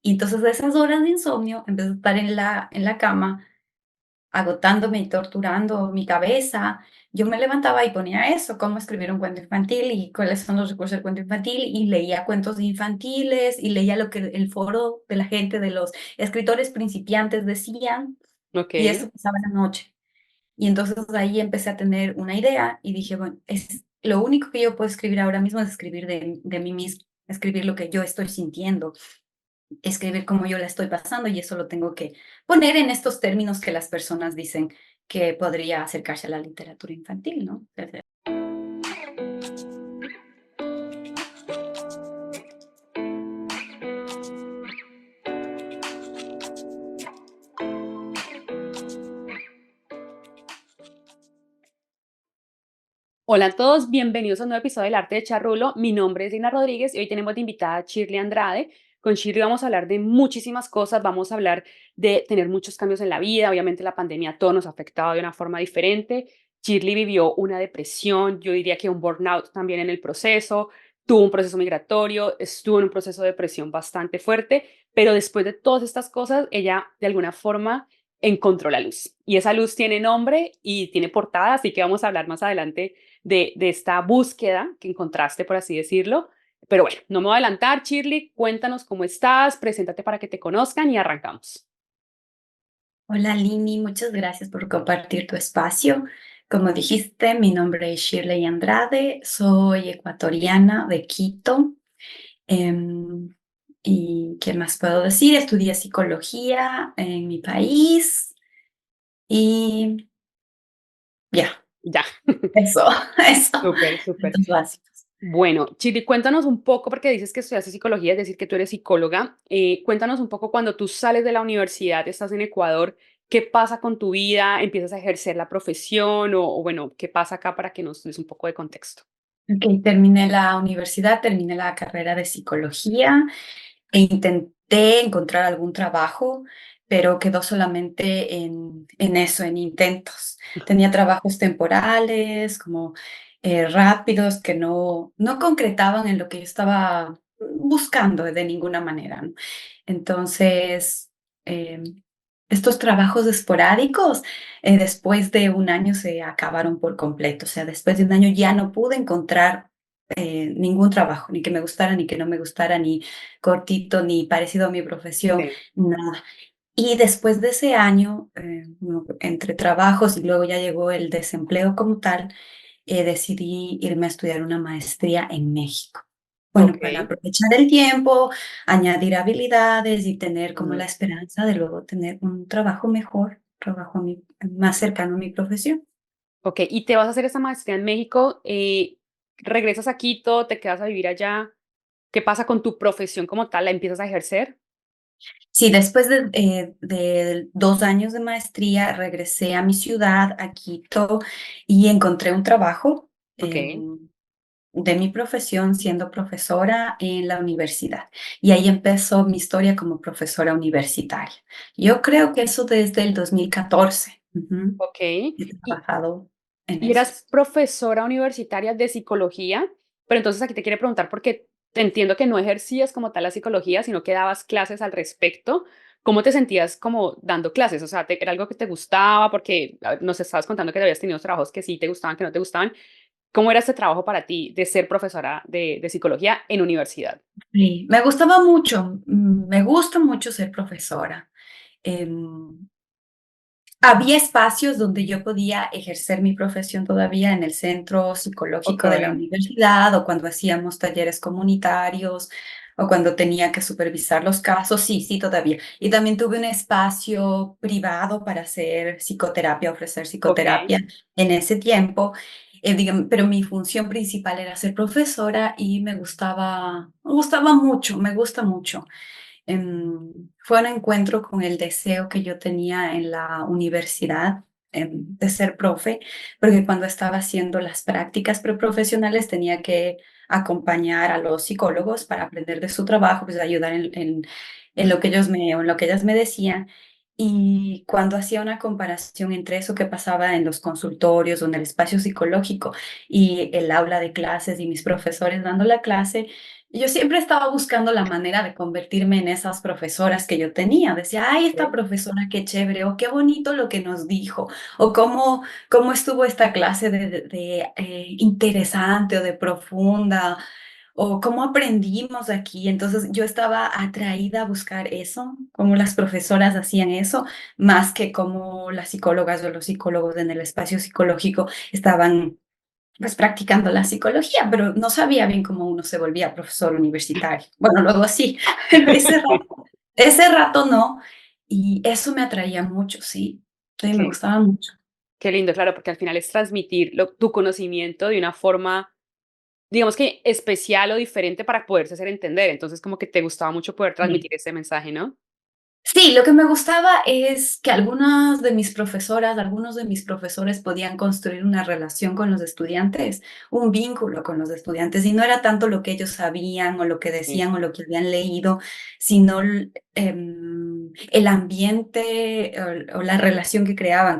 Y entonces de esas horas de insomnio, en vez de estar en la cama, agotándome y torturando mi cabeza, yo me levantaba y ponía eso, cómo escribir un cuento infantil y cuáles son los recursos del cuento infantil, y leía cuentos infantiles, y leía lo que el foro de la gente, de los escritores principiantes decían, y Ok. eso pasaba en la noche. Y entonces ahí empecé a tener una idea y dije, bueno, es lo único que yo puedo escribir ahora mismo es escribir de mí mismo, escribir lo que yo estoy sintiendo, escribir cómo yo la estoy pasando, y eso lo tengo que poner en estos términos que las personas dicen que podría acercarse a la literatura infantil, ¿no? Hola a todos, bienvenidos a un nuevo episodio del Arte de Charrulo. Mi nombre es Dina Rodríguez y hoy tenemos de invitada a Shirley Andrade. Con Shirley vamos a hablar de muchísimas cosas, vamos a hablar de tener muchos cambios en la vida. Obviamente la pandemia a todos nos ha afectado de una forma diferente. Shirley vivió una depresión, yo diría que un burnout también en el proceso, tuvo un proceso migratorio, estuvo en un proceso de depresión bastante fuerte, pero después de todas estas cosas, ella de alguna forma encontró la luz. Y esa luz tiene nombre y tiene portada, así que vamos a hablar más adelante de esta búsqueda que encontraste, por así decirlo. Pero bueno, no me voy a adelantar, Shirley, cuéntanos cómo estás, preséntate para que te conozcan y arrancamos. Hola Lini, muchas gracias por compartir tu espacio. Como dijiste, mi nombre es Shirley Andrade, soy ecuatoriana de Quito. em, ¿Y qué más puedo decir? Estudié psicología en mi país y ya, Ya, eso, eso, súper, súper. puntos básicos. Bueno, Shirley, cuéntanos un poco, porque dices que estudiaste psicología, es decir, que tú eres psicóloga. Cuéntanos un poco cuando tú sales de la universidad, estás en Ecuador, ¿qué pasa con tu vida? ¿Empiezas a ejercer la profesión o bueno, qué pasa acá para que nos des un poco de contexto? Ok, terminé la universidad, terminé la carrera de psicología e intenté encontrar algún trabajo, pero quedó solamente en eso, en intentos. Tenía trabajos temporales, como rápidos, que no concretaban en lo que yo estaba buscando de ninguna manera, ¿no? Entonces, eh, estos trabajos esporádicos, después de un año se acabaron por completo. O sea, después de un año ya no pude encontrar ningún trabajo, ni que me gustara, ni que no me gustara, ni cortito, ni parecido a mi profesión, Sí. nada. Y después de ese año, no, entre trabajos y luego ya llegó el desempleo como tal, decidí irme a estudiar una maestría en México. Bueno, Ok. para aprovechar el tiempo, añadir habilidades y tener como Ujú. la esperanza de luego tener un trabajo mejor, trabajo más cercano a mi profesión. Ok, y te vas a hacer esa maestría en México, regresas a Quito, te quedas a vivir allá. ¿Qué pasa con tu profesión como tal? ¿La empiezas a ejercer? Sí, después de 2 años de maestría, regresé a mi ciudad, a Quito, y encontré un trabajo Ok. de mi profesión siendo profesora en la universidad. Y ahí empezó mi historia como profesora universitaria. Yo creo que eso desde el 2014. Ujú. Ok. He Y, trabajado en y eso. eras profesora universitaria de psicología, pero entonces aquí te quiero preguntar porque te entiendo que no ejercías como tal la psicología, sino que dabas clases al respecto. ¿Cómo te sentías como dando clases? O sea, ¿era algo que te gustaba? Porque nos estabas contando que habías tenido trabajos que sí te gustaban, que no te gustaban. ¿Cómo era este trabajo para ti de ser profesora de psicología en universidad? Sí, me gustaba mucho, me gusta mucho ser profesora. Em, Había espacios donde yo podía ejercer mi profesión todavía en el centro Ok. psicológico de la universidad, o cuando hacíamos talleres comunitarios, o cuando tenía que supervisar los casos. Sí, sí, todavía. Y también tuve un espacio privado para hacer psicoterapia, ofrecer Ok. psicoterapia en ese tiempo. Pero mi función principal era ser profesora y me gustaba mucho, me gusta mucho. Fue un encuentro con el deseo que yo tenía en la universidad, de ser profe, porque cuando estaba haciendo las prácticas preprofesionales tenía que acompañar a los psicólogos para aprender de su trabajo, pues ayudar en lo que en lo que ellas me decían. Y cuando hacía una comparación entre eso que pasaba en los consultorios o en el espacio psicológico y el aula de clases y mis profesores dando la clase, yo siempre estaba buscando la manera de convertirme en esas profesoras que yo tenía. Decía, ay, esta Ok. profesora, qué chévere, o qué bonito lo que nos dijo, o cómo estuvo esta clase de interesante o de profunda, o cómo aprendimos aquí. Entonces yo estaba atraída a buscar eso, cómo las profesoras hacían eso, más que cómo las psicólogas o los psicólogos en el espacio psicológico estaban pues practicando la psicología, pero no sabía bien cómo uno se volvía profesor universitario. Bueno, luego sí, pero ese rato no, y eso me atraía mucho, sí, sí, me Qué, gustaba mucho. qué lindo, claro, porque al final es transmitir tu conocimiento de una forma, digamos que especial o diferente para poderse hacer entender. Entonces, como que te gustaba mucho poder Sí. transmitir ese mensaje, ¿no? Sí, lo que me gustaba es que algunas de mis profesoras, algunos de mis profesores podían construir una relación con los estudiantes, un vínculo con los estudiantes, y no era tanto lo que ellos sabían o lo que Sí, decían o lo que habían leído, sino el ambiente o la relación que creaban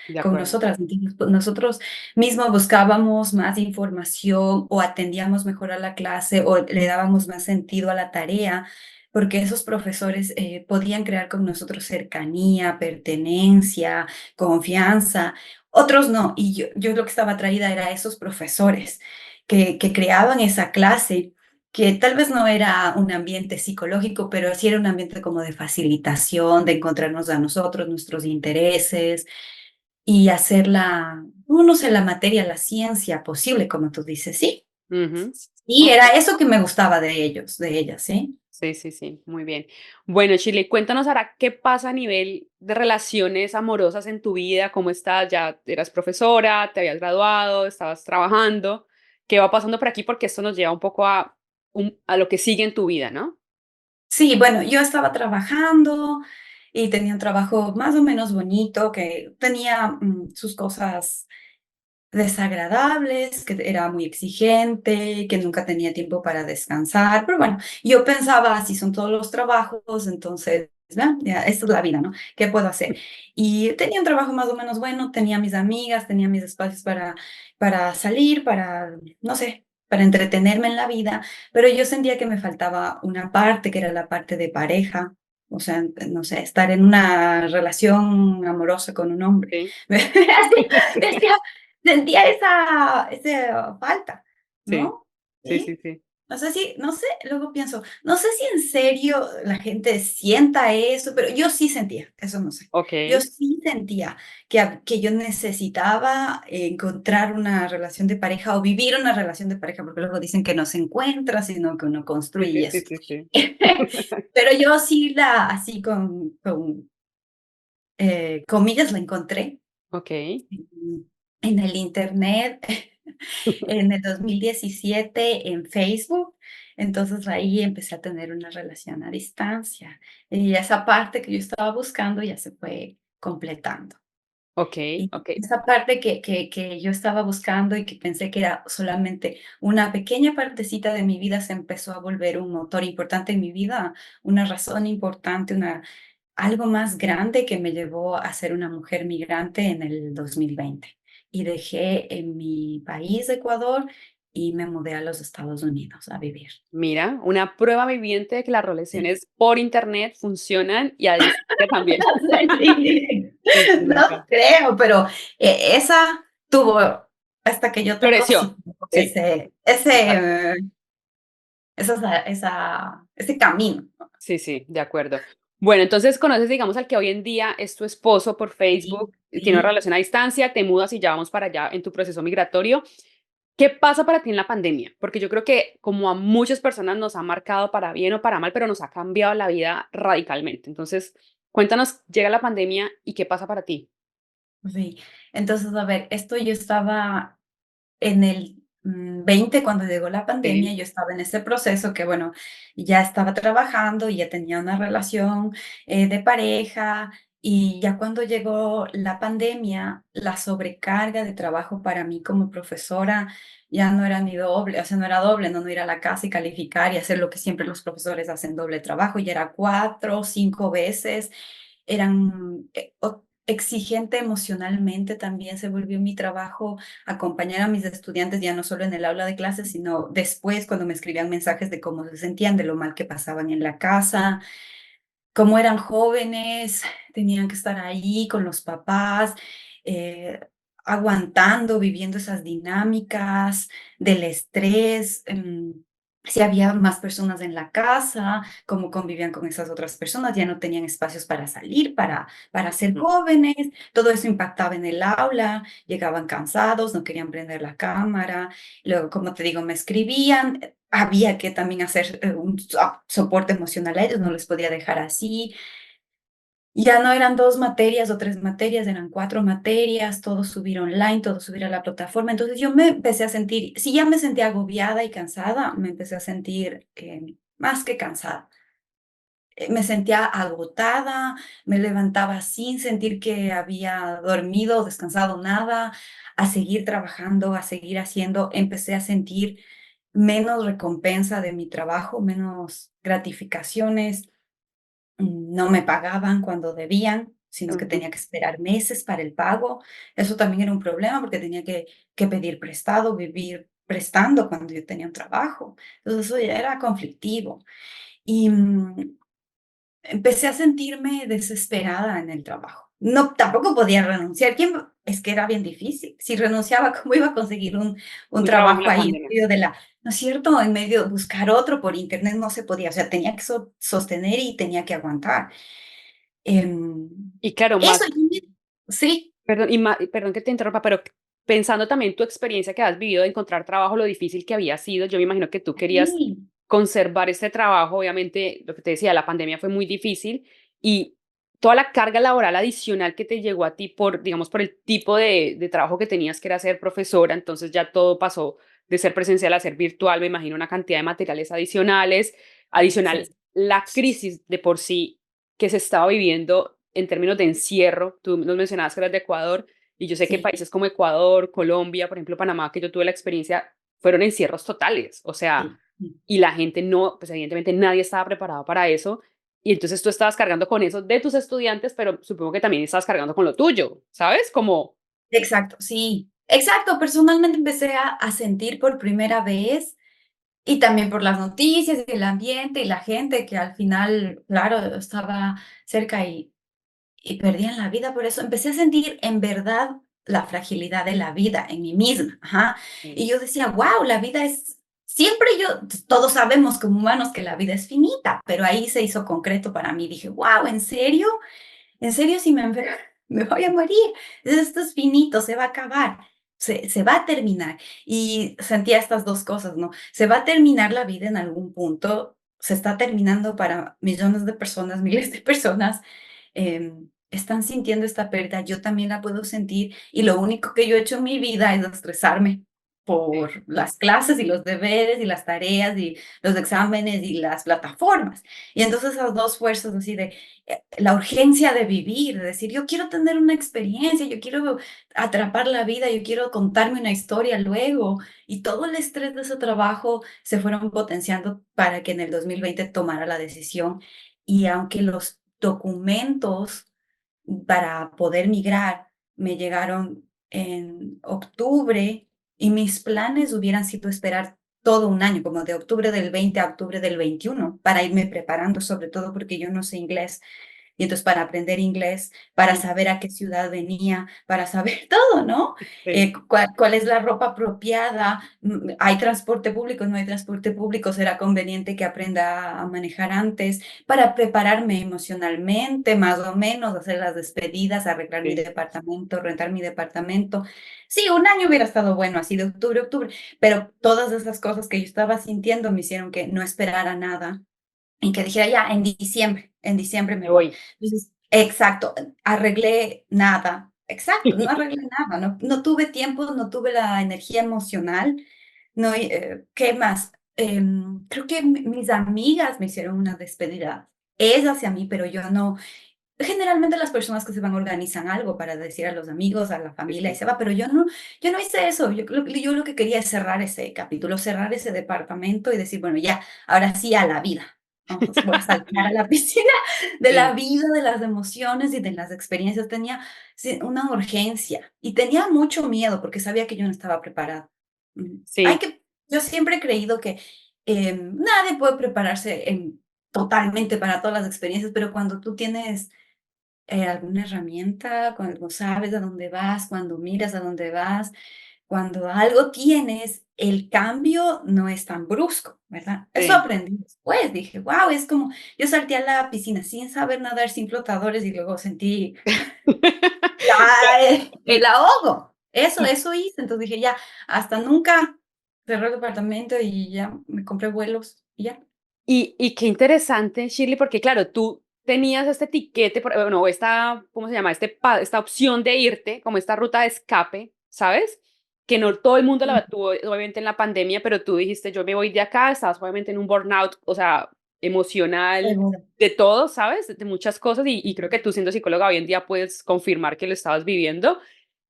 de con acuerdo. nosotras. Entonces, pues, nosotros mismos buscábamos más información o atendíamos mejor a la clase o le dábamos más sentido a la tarea porque esos profesores podían crear con nosotros cercanía, pertenencia, confianza. Otros no, y yo lo que estaba atraída era a esos profesores que creaban esa clase, que tal vez no era un ambiente psicológico, pero sí era un ambiente como de facilitación, de encontrarnos a nosotros, nuestros intereses y hacer no sé, la materia, la ciencia posible, como tú dices, sí. Ujú. Y era Ok. eso que me gustaba de ellos, de ellas, ¿sí? Sí, sí, sí, muy bien. Bueno, Chile, cuéntanos ahora qué pasa a nivel de relaciones amorosas en tu vida, cómo estás, ya eras profesora, te habías graduado, estabas trabajando, qué va pasando por aquí, porque esto nos lleva un poco a lo que sigue en tu vida, ¿no? Sí, bueno, yo estaba trabajando y tenía un trabajo más o menos bonito, que tenía sus cosas desagradables, que era muy exigente, que nunca tenía tiempo para descansar, pero bueno, yo pensaba, así son todos los trabajos, entonces, ya, esta es la vida, ¿no? ¿Qué puedo hacer? Y tenía un trabajo más o menos bueno, tenía mis amigas, tenía mis espacios para salir, no sé, para entretenerme en la vida, pero yo sentía que me faltaba una parte, que era la parte de pareja. O sea, no sé, estar en una relación amorosa con un hombre. Sí, Así, decía, sentía esa falta, sí, ¿no? sí, sí, ¿Sí? sí. No sé, luego pienso, no sé si en serio la gente sienta eso, pero yo sí sentía, eso no sé. Ok, Yo sí sentía que yo necesitaba encontrar una relación de pareja o vivir una relación de pareja, porque luego dicen que no se encuentra, sino que uno sí, construye y sí, sí, eso. sí, sí. Pero yo sí así con comillas, la encontré Ok, en el internet en el 2017 en Facebook. Entonces ahí empecé a tener una relación a distancia y esa parte que yo estaba buscando ya se fue completando. ok, Y ok. esa parte que yo estaba buscando y que pensé que era solamente una pequeña partecita de mi vida se empezó a volver un motor importante en mi vida, una razón importante, algo más grande que me llevó a ser una mujer migrante en el 2020. Y dejé en mi país, Ecuador, y me mudé a los Estados Unidos a vivir. Mira, una prueba viviente de que las Sí. relaciones por internet funcionan y a distancia también. Sí. No Impresionante. creo, pero esa tuvo, hasta que yo toco, Floreció. sí, tuvo Sí, exacto. ese camino. Sí, sí, de acuerdo. Bueno, entonces conoces, digamos, al que hoy en día es tu esposo por Sí, Facebook, y tiene una sí. relación a distancia, te mudas y ya vamos para allá en tu proceso migratorio. ¿Qué pasa para ti en la pandemia? Porque yo creo que como a muchas personas nos ha marcado para bien o para mal, pero nos ha cambiado la vida radicalmente. Entonces, cuéntanos, llega la pandemia y qué pasa para ti. Sí. Entonces, a ver, esto yo estaba en el 20 cuando llegó la pandemia, Sí, yo estaba en ese proceso que, bueno, ya estaba trabajando y ya tenía una relación de pareja y ya cuando llegó la pandemia, la sobrecarga de trabajo para mí como profesora ya no era ni doble, o sea, no era doble, no ir a la casa y calificar y hacer lo que siempre los profesores hacen, doble trabajo, ya era 4 o 5 veces eran exigente emocionalmente también se volvió mi trabajo acompañar a mis estudiantes ya no solo en el aula de clases, sino después cuando me escribían mensajes de cómo se sentían, de lo mal que pasaban en la casa, como eran jóvenes, tenían que estar ahí con los papás, eh, aguantando, viviendo esas dinámicas del estrés, si había más personas en la casa, cómo convivían con esas otras personas, ya no tenían espacios para salir, para ser Mm. jóvenes, todo eso impactaba en el aula, llegaban cansados, no querían prender la cámara, luego, como te digo, me escribían, había que también hacer un soporte emocional a ellos, no les podía dejar así. Ya no eran 2 materias o 3 materias, eran 4 materias, todo subir online, todo subir a la plataforma. Entonces yo me empecé a sentir, si ya me sentía agobiada y cansada, me empecé a sentir más que cansada. Me sentía agotada, me levantaba sin sentir que había dormido o descansado nada, a seguir trabajando, a seguir haciendo. Empecé a sentir menos recompensa de mi trabajo, menos gratificaciones, no me pagaban cuando debían, sino que Ujú. tenía que esperar meses para el pago. Eso también era un problema porque tenía que pedir prestado, vivir prestando cuando yo tenía un trabajo. Entonces eso ya era conflictivo. Y empecé a sentirme desesperada en el trabajo. No, tampoco podía renunciar. Es que era bien difícil. Si renunciaba, ¿cómo iba a conseguir un Un trabajo en trabajo la ahí en pandemia. medio de la, ¿no es cierto? En medio de buscar otro por internet no se podía. O sea, tenía que sostener y tenía que aguantar. Em, Y claro, eso, más sí, perdón, y perdón que te interrumpa, pero pensando también tu experiencia que has vivido de encontrar trabajo, lo difícil que había sido, yo me imagino que tú querías sí, conservar este trabajo, obviamente, lo que te decía, la pandemia fue muy difícil y toda la carga laboral adicional que te llegó a ti por, digamos, por el tipo de trabajo que tenías, que era ser profesora, entonces ya todo pasó de ser presencial a ser virtual, me imagino una cantidad de materiales adicionales, sí, adicional la crisis de por sí que se estaba viviendo en términos de encierro. Tú nos mencionabas que eras de Ecuador y yo sé que sí, países como Ecuador, Colombia, por ejemplo, Panamá, que yo tuve la experiencia, fueron encierros totales. O sea, sí, sí. y la gente no, pues evidentemente nadie estaba preparado para eso. Y entonces tú estabas cargando con eso de tus estudiantes, pero supongo que también estabas cargando con lo tuyo, ¿sabes? Como, Exacto, sí. Exacto, personalmente empecé a sentir por primera vez. Y también por las noticias, y el ambiente, y la gente que al final, claro, estaba cerca y perdían la vida por eso. Empecé a sentir en verdad la fragilidad de la vida en mí misma, ajá. Y yo decía: "Guau, la vida es", siempre todos sabemos como humanos que la vida es finita, pero ahí se hizo concreto para mí. Dije: "Guau, ¿en serio? En serio, si me enfermo, me voy a morir. Esto es finito, se va a acabar, se va a terminar". Y sentía estas 2 cosas, ¿no? Se va a terminar la vida en algún punto, se está terminando para millones de personas, miles de personas, están sintiendo esta pérdida, yo también la puedo sentir, y lo único que yo he hecho en mi vida es estresarme por las clases, y los deberes, y las tareas, y los exámenes, y las plataformas. Y entonces esas 2 fuerzas así de la urgencia de vivir, de decir, yo quiero tener una experiencia, yo quiero atrapar la vida, yo quiero contarme una historia luego. Y todo el estrés de ese trabajo se fueron potenciando para que en el 2020 tomara la decisión. Y aunque los documentos para poder migrar me llegaron en octubre y mis planes hubieran sido esperar todo un año, como de octubre del 20 a octubre del 21, para irme preparando, sobre todo porque yo no sé inglés. Y entonces para aprender inglés, para mm, saber a qué ciudad venía, para saber todo, ¿no? sí, ¿Cuál es la ropa apropiada? ¿Hay transporte público? ¿No hay transporte público? ¿Será conveniente que aprenda a manejar antes? Para prepararme emocionalmente, más o menos, hacer las despedidas, arreglar mi sí. departamento, rentar mi departamento. Sí, un año hubiera estado bueno, así de octubre a octubre, pero todas esas cosas que yo estaba sintiendo me hicieron que no esperara nada y que dijera: "Ya, en diciembre me Me voy". voy. Entonces, exacto, arreglé nada, exacto, no arreglé nada, no tuve tiempo, no tuve la energía emocional, no, ¿qué más? Creo que mis amigas me hicieron una despedida, es hacia mí, pero yo no. Generalmente las personas que se van organizan algo para decir a los amigos, a la Sí, familia y sí. se va, pero yo no hice eso. Yo lo que quería es cerrar ese capítulo, cerrar ese departamento y decir: "Bueno, ya, ahora sí a la vida". vamos, voy a saltar a la piscina de la Sí, vida, de las emociones y de las experiencias. Tenía sí, una urgencia y tenía mucho miedo porque sabía que yo no estaba preparada. Hay sí, que, yo siempre he creído que nadie puede prepararse totalmente para todas las experiencias, pero cuando tú tienes alguna herramienta, cuando sabes a dónde vas, cuando miras a dónde vas, cuando algo tienes, el cambio no es tan brusco, ¿verdad? Eso sí. aprendí después, dije, wow, es como, yo salté a la piscina sin saber nadar, sin flotadores y luego sentí el Y ahogo. y Eso hice, entonces dije, ya, hasta nunca cerré el departamento y ya me compré vuelos y ya. y qué interesante, Shirley, porque claro, tú tenías este tiquete, bueno, esta, ¿cómo se llama? Esta opción de irte, como esta ruta de escape, ¿sabes? Que no todo el mundo Mm, la tuvo, obviamente, en la pandemia, pero tú dijiste, yo me voy de acá, estabas obviamente en un burnout, o sea, emocional, seguro. de todo, ¿sabes? De muchas cosas, y creo que tú siendo psicóloga hoy en día puedes confirmar que lo estabas viviendo.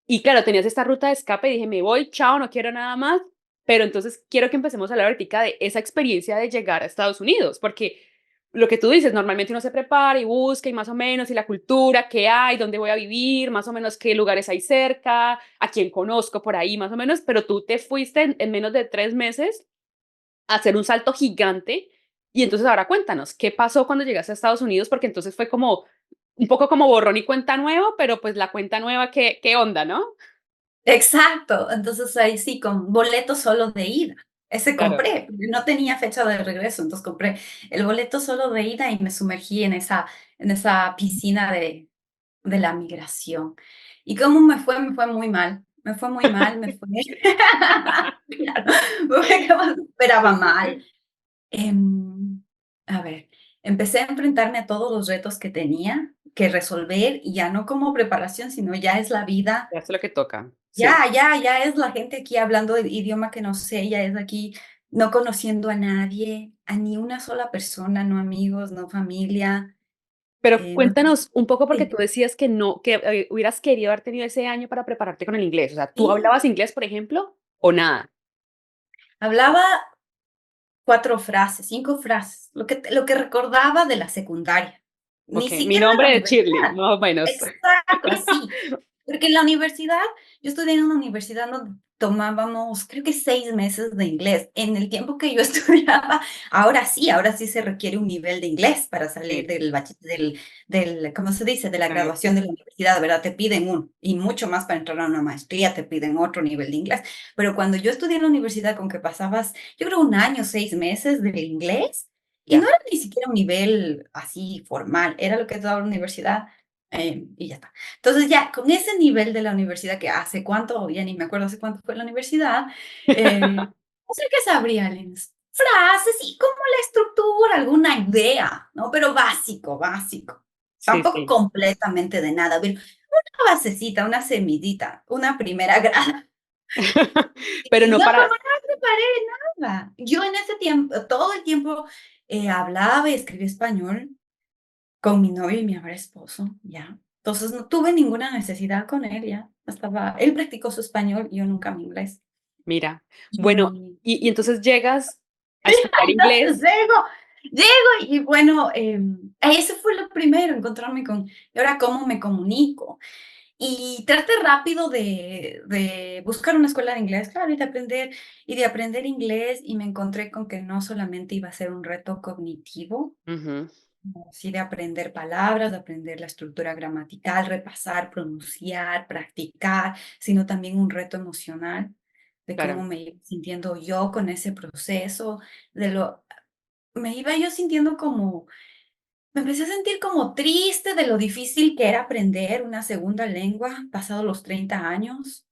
Y claro, tenías esta ruta de escape y dije, me voy, chao, no quiero nada más. Pero entonces quiero que empecemos a hablar ahorita de esa experiencia de llegar a Estados Unidos, porque lo que tú dices, normalmente uno se prepara y busca y más o menos, y la cultura, qué hay, dónde voy a vivir, más o menos qué lugares hay cerca, a quién conozco por ahí, más o menos, pero tú te fuiste en menos de 3 meses a hacer un salto gigante. Y entonces ahora cuéntanos, ¿qué pasó cuando llegaste a Estados Unidos? Porque entonces fue como un poco como borrón y cuenta nueva, pero pues la cuenta nueva, ¿qué onda, no? Exacto, entonces ahí sí, con boleto solo de ida. Ese Claro. compré, porque no tenía fecha de regreso, entonces compré el boleto solo de ida y me sumergí en esa piscina de la migración. ¿Y cómo me fue? Me fue muy mal. Me fue muy mal, me fue. Claro, me fue como esperaba Sí, sí, mal. sí. Em, a ver, empecé a enfrentarme a todos los retos que tenía que resolver y ya no como preparación, sino ya es la vida. Ya es lo que toca. Sí. Ya es la gente aquí hablando el idioma que no sé, ya es aquí no conociendo a nadie, a ni una sola persona, no amigos, no familia, Pero no cuéntanos un poco porque sí. tú decías que no, que hubieras querido haber tenido ese año para prepararte con el inglés. O sea, ¿tú Sí, hablabas inglés, por ejemplo, o nada? hablaba 4 frases, 5 frases, lo que recordaba de la secundaria, ni Ok, mi siquiera de la nombre es Shirley, universidad. más o menos. Exacto, así. Porque en la universidad, yo estudié en una universidad donde tomábamos, creo que 6 meses de inglés. En el tiempo que yo estudiaba, ahora sí se requiere un nivel de inglés para salir Sí, ¿cómo se dice? De la la graduación de la universidad, ¿verdad? Te piden uno, y mucho más para entrar a una maestría, te piden otro nivel de inglés. Pero cuando yo estudié en la universidad, con que pasabas, yo creo 1 año, 6 meses de inglés, y no ya. era ni siquiera un nivel así formal, era lo que te daba la universidad, y ya está. Entonces ya con ese nivel de la universidad, que hace cuánto, ya ni me acuerdo hace cuánto fue la universidad, no sé qué sabría frases y como la estructura, alguna idea, ¿no? Pero básico, básico. Sí, Tampoco sí. completamente de nada, pero una basecita, una semillita, una primera grada. Pero Y no no, como para, no preparé nada. Yo en ese tiempo, todo el tiempo hablaba y escribía español con mi novio y mi ahora esposo, ya. Entonces, no tuve ninguna necesidad con él, ya. Él practicó su español y yo nunca mi inglés. mira, bueno, Y y entonces llegas a estudiar entonces inglés. llego y bueno, ese fue lo primero, encontrarme con, y ahora cómo me comunico. Y traté rápido de buscar una escuela de inglés, claro, y de aprender inglés, y me encontré con que no solamente iba a ser un reto cognitivo, Ujú, sí, de aprender palabras, de aprender la estructura gramatical, repasar, pronunciar, practicar, sino también un reto emocional de cómo claro, me iba sintiendo yo con ese proceso, me iba yo sintiendo como, me empecé a sentir como triste de lo difícil que era aprender una segunda lengua pasados los 30 años.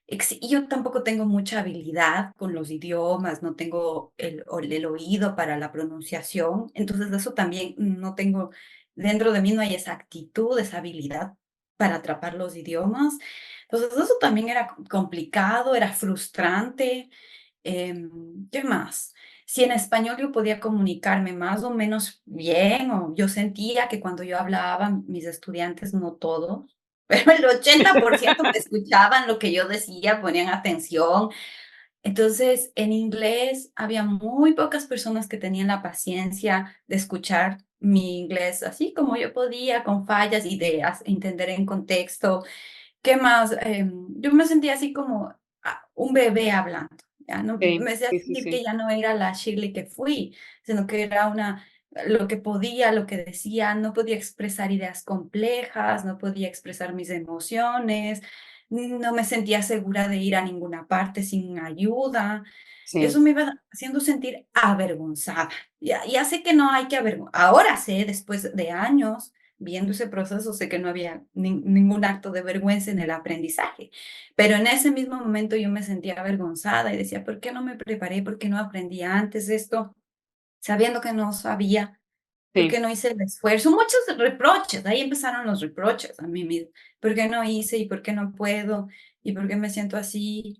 Y yo tampoco tengo mucha habilidad con los idiomas, no tengo el oído para la pronunciación, entonces de eso también no tengo, dentro de mí no hay esa actitud, esa habilidad para atrapar los idiomas. Entonces eso también era complicado, era frustrante. ¿Qué más? Si en español yo podía comunicarme más o menos bien, o yo sentía que cuando yo hablaba, mis estudiantes, no todos, pero el 80% me escuchaban lo que yo decía, ponían atención. Entonces, en inglés había muy pocas personas que tenían la paciencia de escuchar mi inglés así como yo podía, con fallas y de entender en contexto. ¿Qué más? Yo me sentía así como un bebé hablando. Ya no, Sí, me hacía sí, sí, sentir que sí, ya no era la Shirley que fui, sino que era lo que podía, lo que decía, no podía expresar ideas complejas, no podía expresar mis emociones, no me sentía segura de ir a ninguna parte sin ayuda. Eso sí, me iba haciendo sentir avergonzada. Ya sé que no hay que avergonzar. Ahora sé, después de años viendo ese proceso, sé que no había ningún acto de vergüenza en el aprendizaje. Pero en ese mismo momento yo me sentía avergonzada y decía, ¿por qué no me preparé? ¿Por qué no aprendí antes esto? Sabiendo que no sabía, ¿por qué sí. no hice el esfuerzo? Muchos reproches, ahí empezaron los reproches a mí misma. ¿Por qué no hice y por qué no puedo? ¿Y por qué me siento así?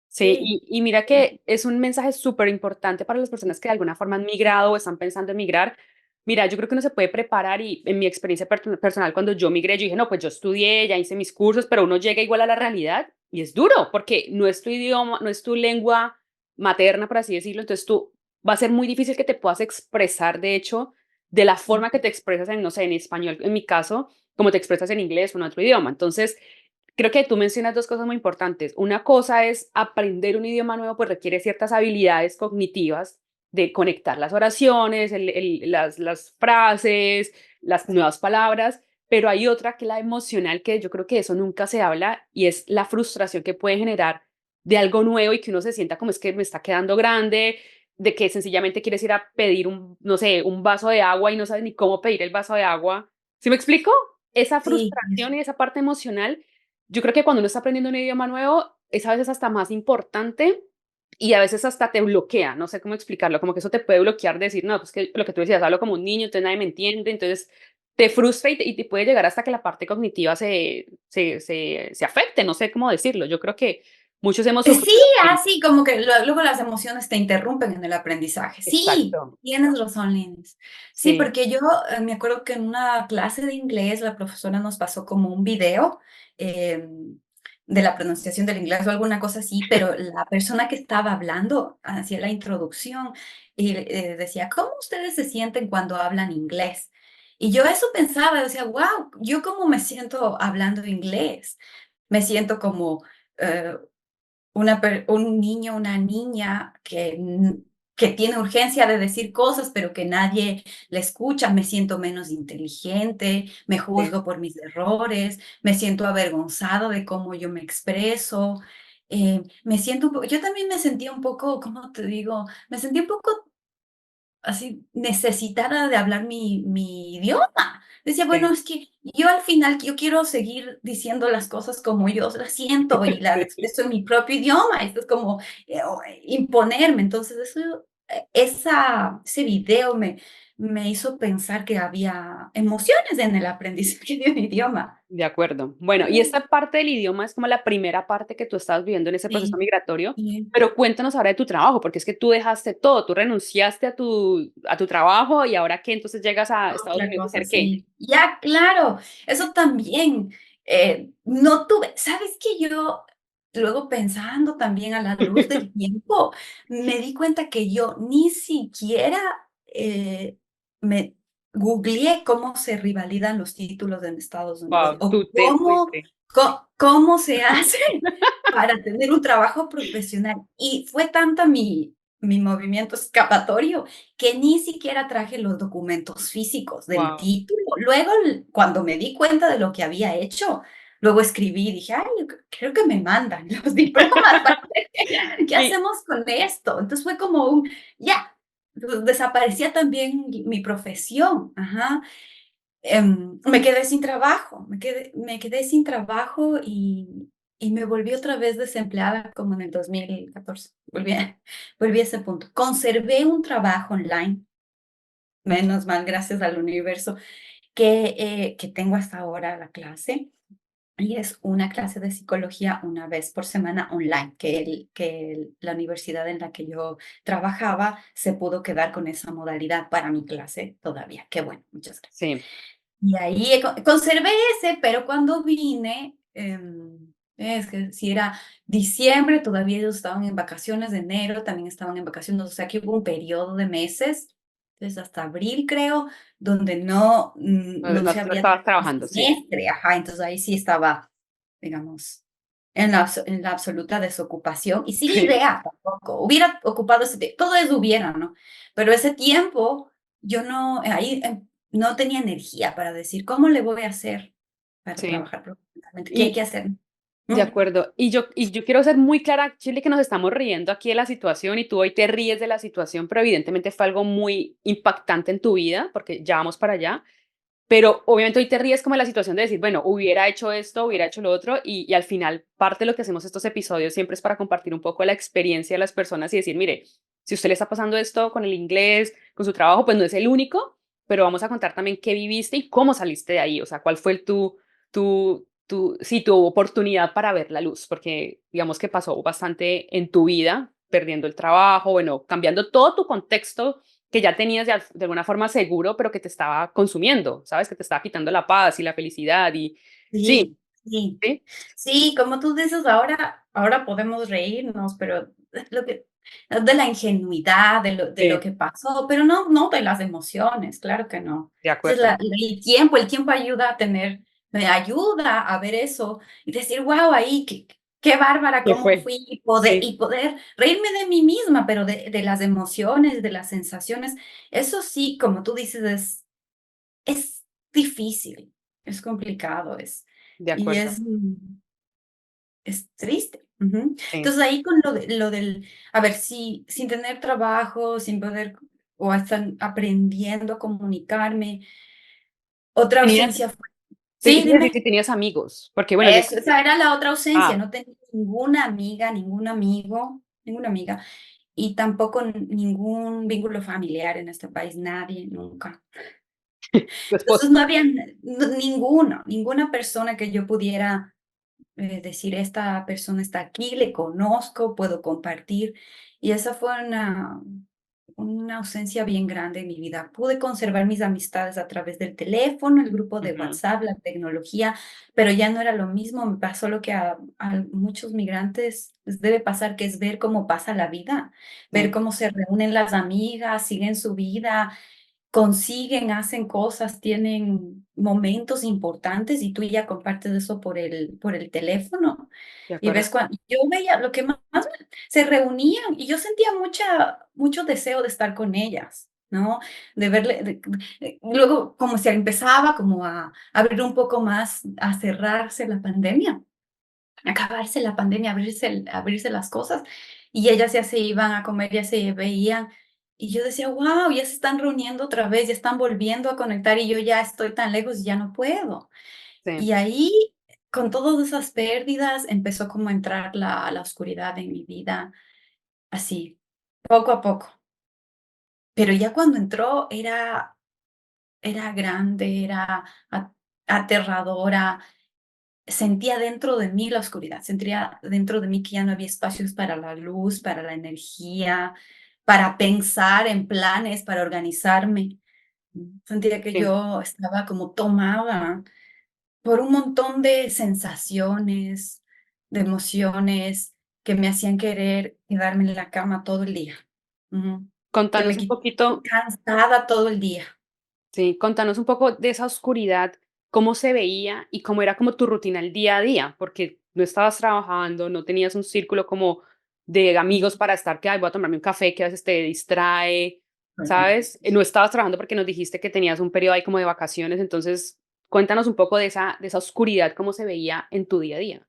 Sí, Sí. y mira que es un mensaje súper importante para las personas que de alguna forma han migrado o están pensando en migrar. Mira, yo creo que uno se puede preparar y en mi experiencia personal, cuando yo migré, yo dije, no, pues yo estudié, ya hice mis cursos, pero uno llega igual a la realidad y es duro porque no es tu idioma, no es tu lengua materna, por así decirlo. Entonces tú va a ser muy difícil que te puedas expresar, de hecho, de la Sí. forma que te expresas en, no sé, en español, en mi caso, como te expresas en inglés o en otro idioma. Entonces, creo que tú mencionas dos cosas muy importantes. Una cosa es aprender un idioma nuevo, pues requiere ciertas habilidades cognitivas de conectar las oraciones, las frases, las nuevas palabras, pero hay otra que es la emocional, que yo creo que eso nunca se habla y es la frustración que puede generar de algo nuevo y que uno se sienta como es que me está quedando grande, de que sencillamente quieres ir a pedir un, no sé, un vaso de agua y no sabes ni cómo pedir el vaso de agua. ¿Sí me explico? Esa Sí, frustración y esa parte emocional yo creo que cuando uno está aprendiendo un idioma nuevo, es a veces hasta más importante y a veces hasta te bloquea, no sé cómo explicarlo, como que eso te puede bloquear, decir, no, pues que lo que tú decías, hablo como un niño, entonces nadie me entiende, entonces te frustra y te puede llegar hasta que la parte cognitiva se afecte, no sé cómo decirlo. Yo creo que muchos hemos sí, sufrido con eso. así como que luego las emociones te interrumpen en el aprendizaje. Sí, Exacto. tienes razón, Linis. Sí, Sí, porque yo me acuerdo que en una clase de inglés la profesora nos pasó como un video de la pronunciación del inglés o alguna cosa así, pero la persona que estaba hablando hacía la introducción y decía, ¿cómo ustedes se sienten cuando hablan inglés? Y yo eso pensaba, decía, wow, ¿yo cómo me siento hablando inglés? Me siento como un niño, una niña que tiene urgencia de decir cosas, pero que nadie le escucha, me siento menos inteligente, me sí, juzgo por mis errores, me siento avergonzada de cómo yo me expreso, me siento yo también me sentía un poco, ¿cómo te digo? Me sentí un poco así necesitada de hablar mi idioma. Decía, sí, bueno, es que yo al final yo quiero seguir diciendo las cosas como yo las siento y las sí. expreso en mi propio idioma. Esto es como imponerme. Entonces, ese video me hizo pensar que había emociones en el aprendizaje de un idioma. De acuerdo. Bueno, y Sí, esta parte del idioma es como la primera parte que tú estabas viviendo en ese proceso sí, migratorio, sí. pero cuéntanos ahora de tu trabajo, porque es que tú dejaste todo, tú renunciaste a tu trabajo y ahora qué, entonces llegas a Estados Otra Unidos a cosa, hacer qué. sí. Ya, claro, eso también. No tuve, ¿sabes qué? Yo luego pensando también a la luz del tiempo, me di cuenta que yo ni siquiera me googleé cómo se rivalidan los títulos en Estados Unidos Wow, o tú te fuiste. cómo se hace para tener un trabajo profesional. Y fue tanta mi movimiento escapatorio que ni siquiera traje los documentos físicos del Wow, título. Luego, cuando me di cuenta de lo que había hecho, luego escribí y dije, ay, yo creo que me mandan los diplomas. ¿Qué y hacemos con esto? Entonces fue como ya, desaparecía también mi profesión. Ajá. Me quedé sin trabajo, me quedé sin trabajo y me volví otra vez desempleada como en el 2014. Volví a ese punto. Conservé un trabajo online, menos mal, gracias al universo, que tengo hasta ahora la clase. Y es una clase de psicología una vez por semana online, la universidad en la que yo trabajaba se pudo quedar con esa modalidad para mi clase todavía. Qué bueno, muchas gracias. sí, Y ahí conservé ese, pero cuando vine, Es que si era diciembre, todavía ellos estaban en vacaciones, de enero también estaban en vacaciones, o sea que hubo un periodo de meses, entonces hasta abril creo, donde no No, se no había estabas terminado trabajando, el sí, semestre, ajá, entonces ahí sí estaba, digamos, en la absoluta desocupación y sin sí, idea tampoco. Hubiera ocupado ese tiempo, todo eso hubiera, ¿no? Pero ese tiempo yo no, ahí no tenía energía para decir, ¿cómo le voy a hacer para sí. trabajar profesionalmente? ¿Qué hay Y que hacer? de Mm, acuerdo. Y yo quiero ser muy clara, Chile, que nos estamos riendo aquí de la situación y tú hoy te ríes de la situación, pero evidentemente fue algo muy impactante en tu vida, porque ya vamos para allá. Pero obviamente hoy te ríes como de la situación de decir, bueno, hubiera hecho esto, hubiera hecho lo otro, y al final parte de lo que hacemos estos episodios siempre es para compartir un poco la experiencia de las personas y decir, mire, si usted le está pasando esto con el inglés, con su trabajo, pues no es el único, pero vamos a contar también qué viviste y cómo saliste de ahí, o sea, cuál fue sí, tu oportunidad para ver la luz, porque digamos que pasó bastante en tu vida, perdiendo el trabajo, bueno, cambiando todo tu contexto que ya tenías de alguna forma seguro, pero que te estaba consumiendo, ¿sabes? Que te estaba quitando la paz y la felicidad y sí, sí, sí. sí, Sí, como tú dices, ahora podemos reírnos, pero lo que de la ingenuidad, de lo sí, que pasó, pero no de las emociones, claro que no. de Entonces, acuerdo. el tiempo ayuda a tener me ayuda a ver eso y decir: "Guau, ahí, qué bárbara ¿Qué cómo fue? fui", Sí, y poder reírme de mí misma, pero de las emociones, de las sensaciones. Eso sí, como tú dices, es difícil, es complicado, de y acuerdo. es triste. Ujú. Sí. Entonces, ahí con lo del a ver, si sin tener trabajo, sin poder o hasta aprendiendo a comunicarme, otra Tenías, ausencia fue te sí, iba a decir dime. si tenías amigos, porque bueno, yo, Eso, esa era la otra ausencia, ah, no tenía ninguna amiga, ningún amigo, ninguna amiga, y tampoco ningún vínculo familiar en este país, nadie, nunca. tu Entonces, esposo, no había ninguno, ninguna persona que yo pudiera decir, esta persona está aquí, le conozco, puedo compartir. Y esa fue una ausencia bien grande en mi vida. Pude conservar mis amistades a través del teléfono, el grupo de ujú, WhatsApp, la tecnología, pero ya no era lo mismo. Me pasó lo que a muchos migrantes les debe pasar, que es ver cómo pasa la vida, ver sí, cómo se reúnen las amigas, siguen su vida, consiguen, hacen cosas, tienen momentos importantes y tú ya compartes eso por el teléfono. de Y acuerdo. ves cuando yo veía lo que más se reunían y yo sentía mucho deseo de estar con ellas, ¿no? De verle, luego como se empezaba como a abrir un poco más, a cerrarse la pandemia, acabarse la pandemia, abrirse las cosas, y ellas ya se iban a comer, ya se veían, y yo decía: "Guau, ya se están reuniendo otra vez, ya están volviendo a conectar, y yo ya estoy tan lejos, y ya no puedo". Sí, Y ahí, con todas esas pérdidas, empezó como a entrar la oscuridad en mi vida, así, poco a poco. Pero ya cuando entró era grande, era a aterradora. Sentía dentro de mí la oscuridad, sentía dentro de mí que ya no había espacios para la luz, para la energía, para pensar en planes, para organizarme. Sentía que sí. yo estaba como tomada por un montón de sensaciones, de emociones que me hacían querer quedarme en la cama todo el día. Ujú. Que Contanos me un quit poquito. cansada todo el día. Sí, contanos un poco de esa oscuridad, cómo se veía y cómo era como tu rutina el día a día, porque no estabas trabajando, no tenías un círculo como de amigos para estar que, ay, voy a tomarme un café que a veces te distrae, ¿sabes? No estabas trabajando porque nos dijiste que tenías un periodo ahí como de vacaciones, entonces cuéntanos un poco de esa oscuridad, cómo se veía en tu día a día.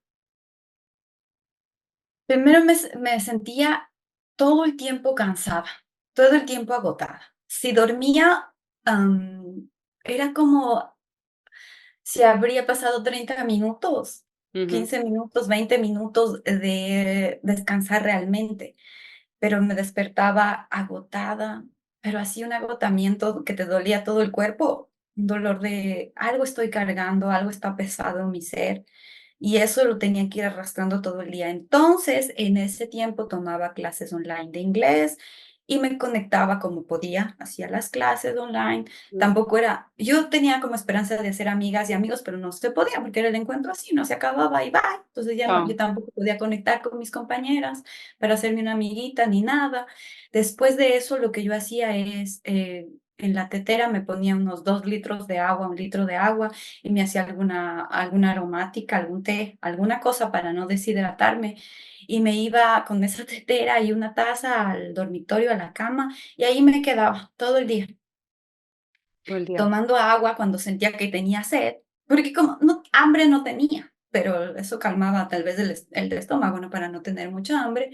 Primero me sentía todo el tiempo cansada, todo el tiempo agotada. Si dormía, era como si habría pasado 30 minutos, Ujú, 15 minutos, 20 minutos de descansar realmente, pero me despertaba agotada, pero así un agotamiento que te dolía todo el cuerpo, un dolor de algo estoy cargando, algo está pesado en mi ser. Y eso lo tenía que ir arrastrando todo el día. Entonces, en ese tiempo tomaba clases online de inglés y me conectaba como podía, hacía las clases online. Mm, Tampoco era, yo tenía como esperanza de hacer amigas y amigos, pero no se podía porque era el encuentro así, no se acababa y bye. Entonces ya no, yo chao. tampoco podía conectar con mis compañeras para hacerme una amiguita ni nada. Después de eso, lo que yo hacía es, en la tetera me ponía unos 2 litros de agua, 1 litro de agua y me hacía alguna aromática, algún té, alguna cosa para no deshidratarme. Y me iba con esa tetera y una taza al dormitorio, a la cama, y ahí me quedaba todo el día, Todo el día. tomando agua cuando sentía que tenía sed, porque como no, hambre no tenía, pero eso calmaba tal vez el estómago, ¿no? Para no tener mucha hambre.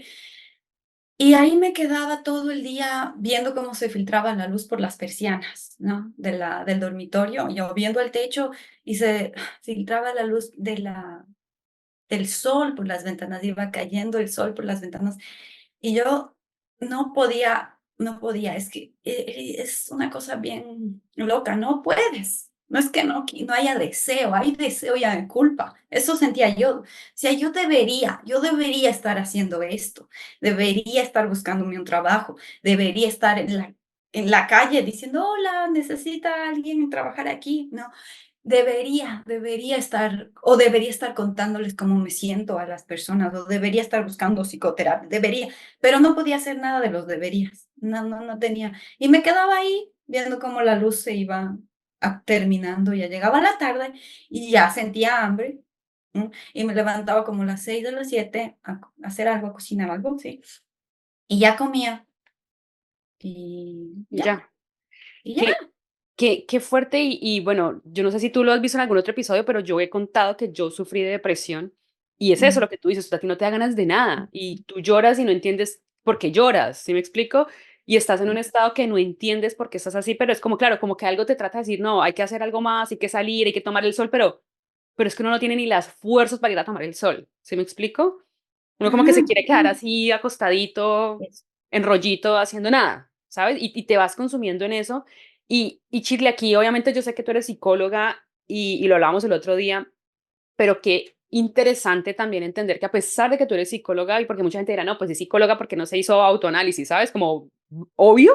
Y ahí me quedaba todo el día viendo cómo se filtraba la luz por las persianas, ¿no? Del dormitorio, yo viendo el techo y se filtraba la luz del sol por las ventanas, iba cayendo el sol por las ventanas y yo no podía, es que es una cosa bien loca, no puedes. No es que no haya deseo, hay deseo y hay culpa. Eso sentía yo. O sea, yo debería estar haciendo esto, debería estar buscándome un trabajo, debería estar en la calle diciendo, hola, necesita alguien trabajar aquí. No, debería estar contándoles cómo me siento a las personas, o debería estar buscando psicoterapia, debería, pero no podía hacer nada de los deberías. No, no, no tenía. Y me quedaba ahí viendo cómo la luz se iba terminando, ya llegaba la tarde y ya sentía hambre, ¿no? Y me levantaba como a las 6 o las 7 a hacer algo, a cocinar algo, sí. Y ya comía y ya, Ya. y ya. Qué, qué fuerte y bueno, yo no sé si tú lo has visto en algún otro episodio, pero yo he contado que yo sufrí de depresión y es eso Mm, lo que tú dices, o sea, a ti no te da ganas de nada y tú lloras y no entiendes por qué lloras, ¿sí me explico? Y estás en un estado que no entiendes por qué estás así, pero es como, claro, como que algo te trata de decir, no, hay que hacer algo más, hay que salir, hay que tomar el sol, pero es que uno no tiene ni las fuerzas para ir a tomar el sol, ¿sí me explico? Uno como que se ujú, quiere quedar así acostadito, eso. en rollito, haciendo nada, ¿sabes? Y te vas consumiendo en eso. Y Shirley, aquí obviamente yo sé que tú eres psicóloga y lo hablábamos el otro día, pero qué interesante también entender que a pesar de que tú eres psicóloga, y porque mucha gente dirá, no, pues es psicóloga porque no se hizo autoanálisis, ¿sabes? Como obvio,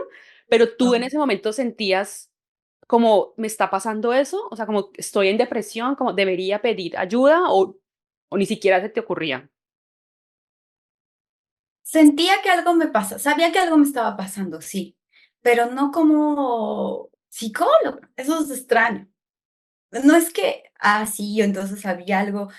pero tú en Ajá. ese momento sentías como, ¿me está pasando eso? O sea, como estoy en depresión, como debería pedir ayuda o ni siquiera se te ocurría. Sentía que algo me pasa, sabía que algo me estaba pasando, sí, pero no como psicóloga, eso es extraño. No es que, sí, yo entonces había algo,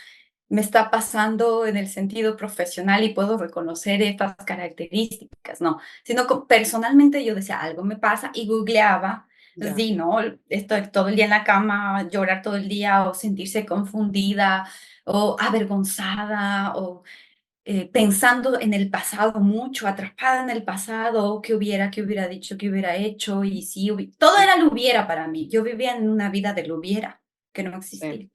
me está pasando en el sentido profesional y puedo reconocer estas características, no, sino que personalmente yo decía, algo me pasa y googleaba, Ya, sí, ¿no? Estoy todo el día en la cama, llorar todo el día o sentirse confundida o avergonzada o pensando en el pasado mucho, atrapada en el pasado, qué hubiera dicho, qué hubiera hecho, y si todo era lo hubiera para mí. Yo vivía en una vida del hubiera, que no sí. existía.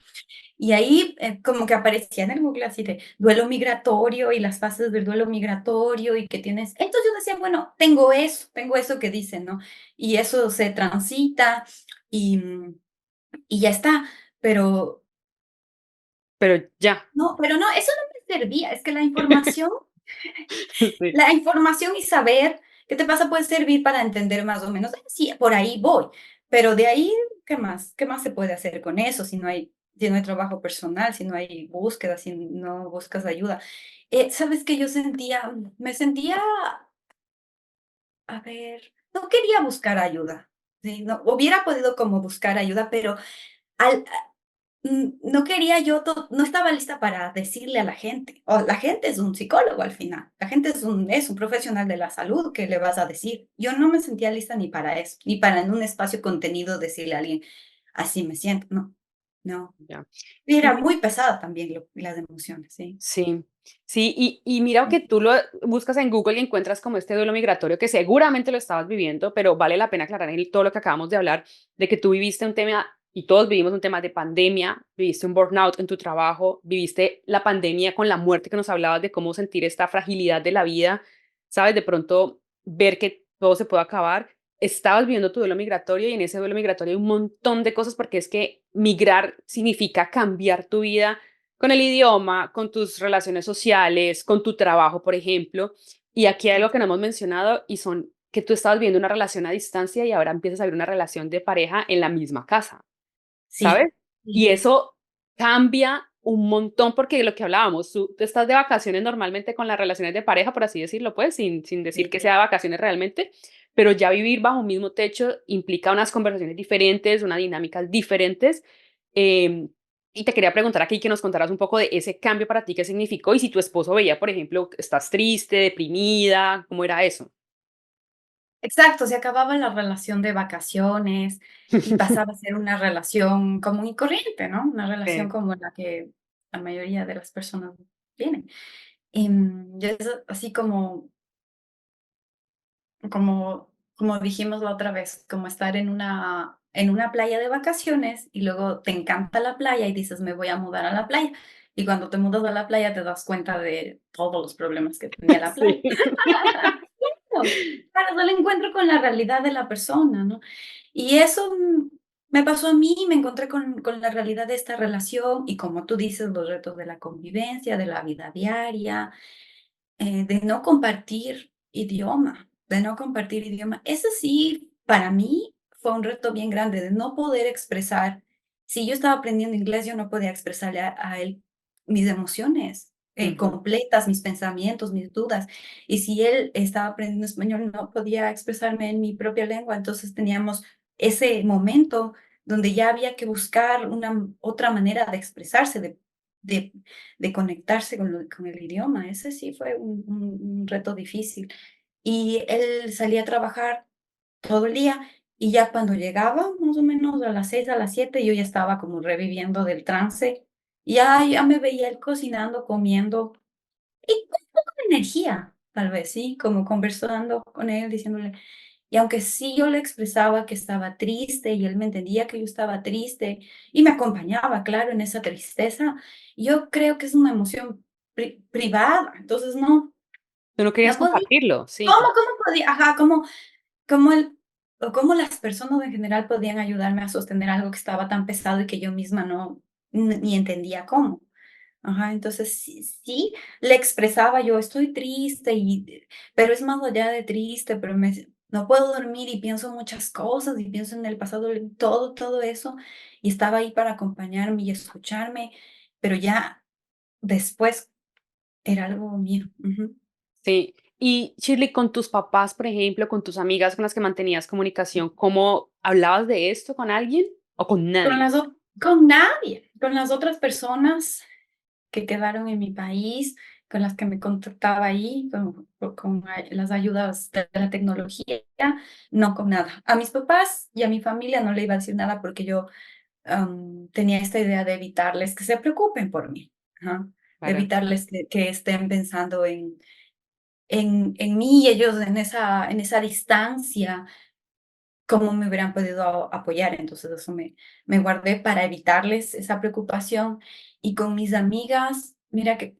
Y ahí como que aparecía en el Google así de duelo migratorio y las fases del duelo migratorio y que tienes. Entonces yo decía, bueno, tengo eso que dicen, ¿no? Y eso se transita y ya está. Pero Pero ya. no, eso no me servía. Es que la información Sí, La información y saber qué te pasa puede servir para entender más o menos, sí, por ahí voy, pero de ahí, ¿qué más? ¿Qué más se puede hacer con eso si no hay trabajo personal, si no hay búsqueda, si no buscas ayuda? ¿Sabes qué yo sentía? Me sentía, a ver, no quería buscar ayuda, ¿sí? No, hubiera podido como buscar ayuda, pero al no quería no estaba lista para decirle a la gente, o la gente es un psicólogo al final, la gente es un profesional de la salud, ¿qué le vas a decir? Yo no me sentía lista ni para eso, ni para en un espacio contenido decirle a alguien, así me siento, no, no. ya. Y Y era muy pesada también las emociones, sí. sí, sí, y mira que tú lo buscas en Google y encuentras como este duelo migratorio que seguramente lo estabas viviendo, pero vale la pena aclarar en todo lo que acabamos de hablar, de que tú viviste un tema, y todos vivimos un tema de pandemia, viviste un burnout en tu trabajo, viviste la pandemia con la muerte que nos hablabas de cómo sentir esta fragilidad de la vida, ¿sabes? De pronto ver que todo se puede acabar. Estabas viviendo tu duelo migratorio y en ese duelo migratorio hay un montón de cosas porque es que migrar significa cambiar tu vida con el idioma, con tus relaciones sociales, con tu trabajo, por ejemplo. Y aquí hay algo que no hemos mencionado y son que tú estabas viviendo una relación a distancia y ahora empiezas a vivir una relación de pareja en la misma casa, Sí, ¿sabes? Y sí, eso cambia un montón porque lo que hablábamos, tú estás de vacaciones normalmente con las relaciones de pareja, por así decirlo, pues, sin decir sí. que sea de vacaciones realmente, pero ya vivir bajo un mismo techo implica unas conversaciones diferentes, unas dinámicas diferentes. em, y te quería preguntar aquí que nos contaras un poco de ese cambio para ti, qué significó y si tu esposo veía, por ejemplo, que estás triste, deprimida, ¿cómo era eso? Exacto, se acababa la relación de vacaciones y pasaba a ser una relación común y corriente, ¿no? Una relación Sí. como la que la mayoría de las personas tienen. Y es así como dijimos la otra vez, como estar en una playa de vacaciones y luego te encanta la playa y dices, me voy a mudar a la playa. Y cuando te mudas a la playa te das cuenta de todos los problemas que tenía la playa. Sí. Claro, claro, no le encuentro con la realidad de la persona, ¿no? Y eso me pasó a mí, me encontré con la realidad de esta relación y como tú dices, los retos de la convivencia, de la vida diaria, de no compartir idioma, de no compartir idioma. Eso sí, para mí fue un reto bien grande de no poder expresar. Si yo estaba aprendiendo inglés, yo no podía expresarle a él mis emociones Ujú. completas, mis pensamientos, mis dudas. Y si él estaba aprendiendo español, no podía expresarme en mi propia lengua. Entonces teníamos ese momento donde ya había que buscar una otra manera de expresarse, de de conectarse con el idioma. Ese sí fue un reto difícil. Y él salía a trabajar todo el día y ya cuando llegaba, más o menos a las 6 a las 7 yo ya estaba como reviviendo del trance. Y ya me veía él cocinando, comiendo y con un poco de energía, tal vez, sí, como conversando con él, diciéndole y aunque sí yo le expresaba que estaba triste y él me entendía que yo estaba triste y me acompañaba, claro, en esa tristeza, yo creo que es una emoción privada, entonces Tú no querías no podía. compartirlo, sí, ¿Cómo podía? Ajá, cómo o cómo las personas en general podían ayudarme a sostener algo que estaba tan pesado y que yo misma no, ni entendía cómo. Ajá, entonces sí, le expresaba yo, estoy triste pero es más allá de triste, pero no puedo dormir y pienso muchas cosas y pienso en el pasado, en todo eso, y estaba ahí para acompañarme y escucharme, pero ya después era algo mío. Ujú. sí. Y Shirley, con tus papás, por ejemplo, con tus amigas con las que mantenías comunicación, ¿cómo hablabas de esto con alguien o con Con nadie? con nadie, con las otras personas que quedaron en mi país, con las que me contactaba ahí, las ayudas de la tecnología, no con nada. A mis papás y a mi familia no le iba a decir nada porque yo tenía esta idea de evitarles que se preocupen por mí, ajá, de Claro. evitarles que estén pensando en mí y ellos en esa distancia cómo me hubieran podido apoyar. Entonces eso me guardé para evitarles esa preocupación. Y con mis amigas, mira que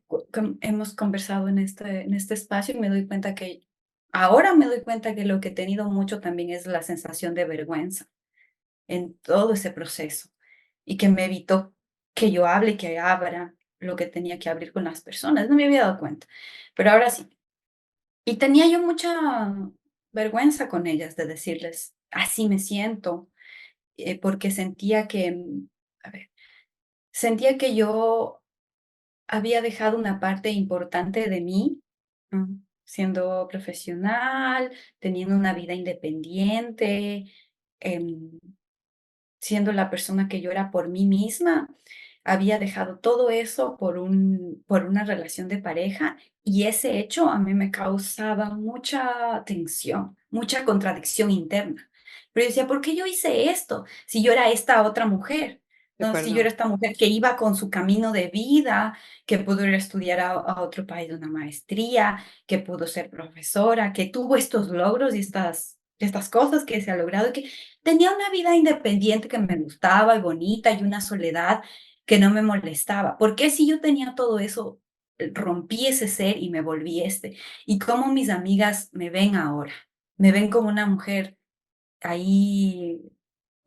hemos conversado en este espacio y me doy cuenta que ahora me doy cuenta que lo que he tenido mucho también es la sensación de vergüenza en todo ese proceso y que me evitó que yo hable, que abra lo que tenía que abrir con las personas. No me había dado cuenta, pero ahora sí. Y tenía yo mucha vergüenza con ellas de decirles, así me siento, porque sentía que, a ver, sentía que yo había dejado una parte importante de mí, siendo profesional, teniendo una vida independiente, em, siendo la persona que yo era por mí misma, había dejado todo eso por una relación de pareja y ese hecho a mí me causaba mucha tensión, mucha contradicción interna. Pero yo decía, ¿por qué yo hice esto? Si yo era esta otra mujer, De ¿no? Si yo acuerdo. era esta mujer que iba con su camino de vida, que pudo ir a estudiar a otro país una maestría, que pudo ser profesora, que tuvo estos logros y estas cosas que se ha logrado, que tenía una vida independiente que me gustaba y bonita y una soledad que no me molestaba. ¿Por qué si yo tenía todo eso, rompí ese ser y me volví este? ¿Y cómo mis amigas me ven ahora? Me ven como una mujer ahí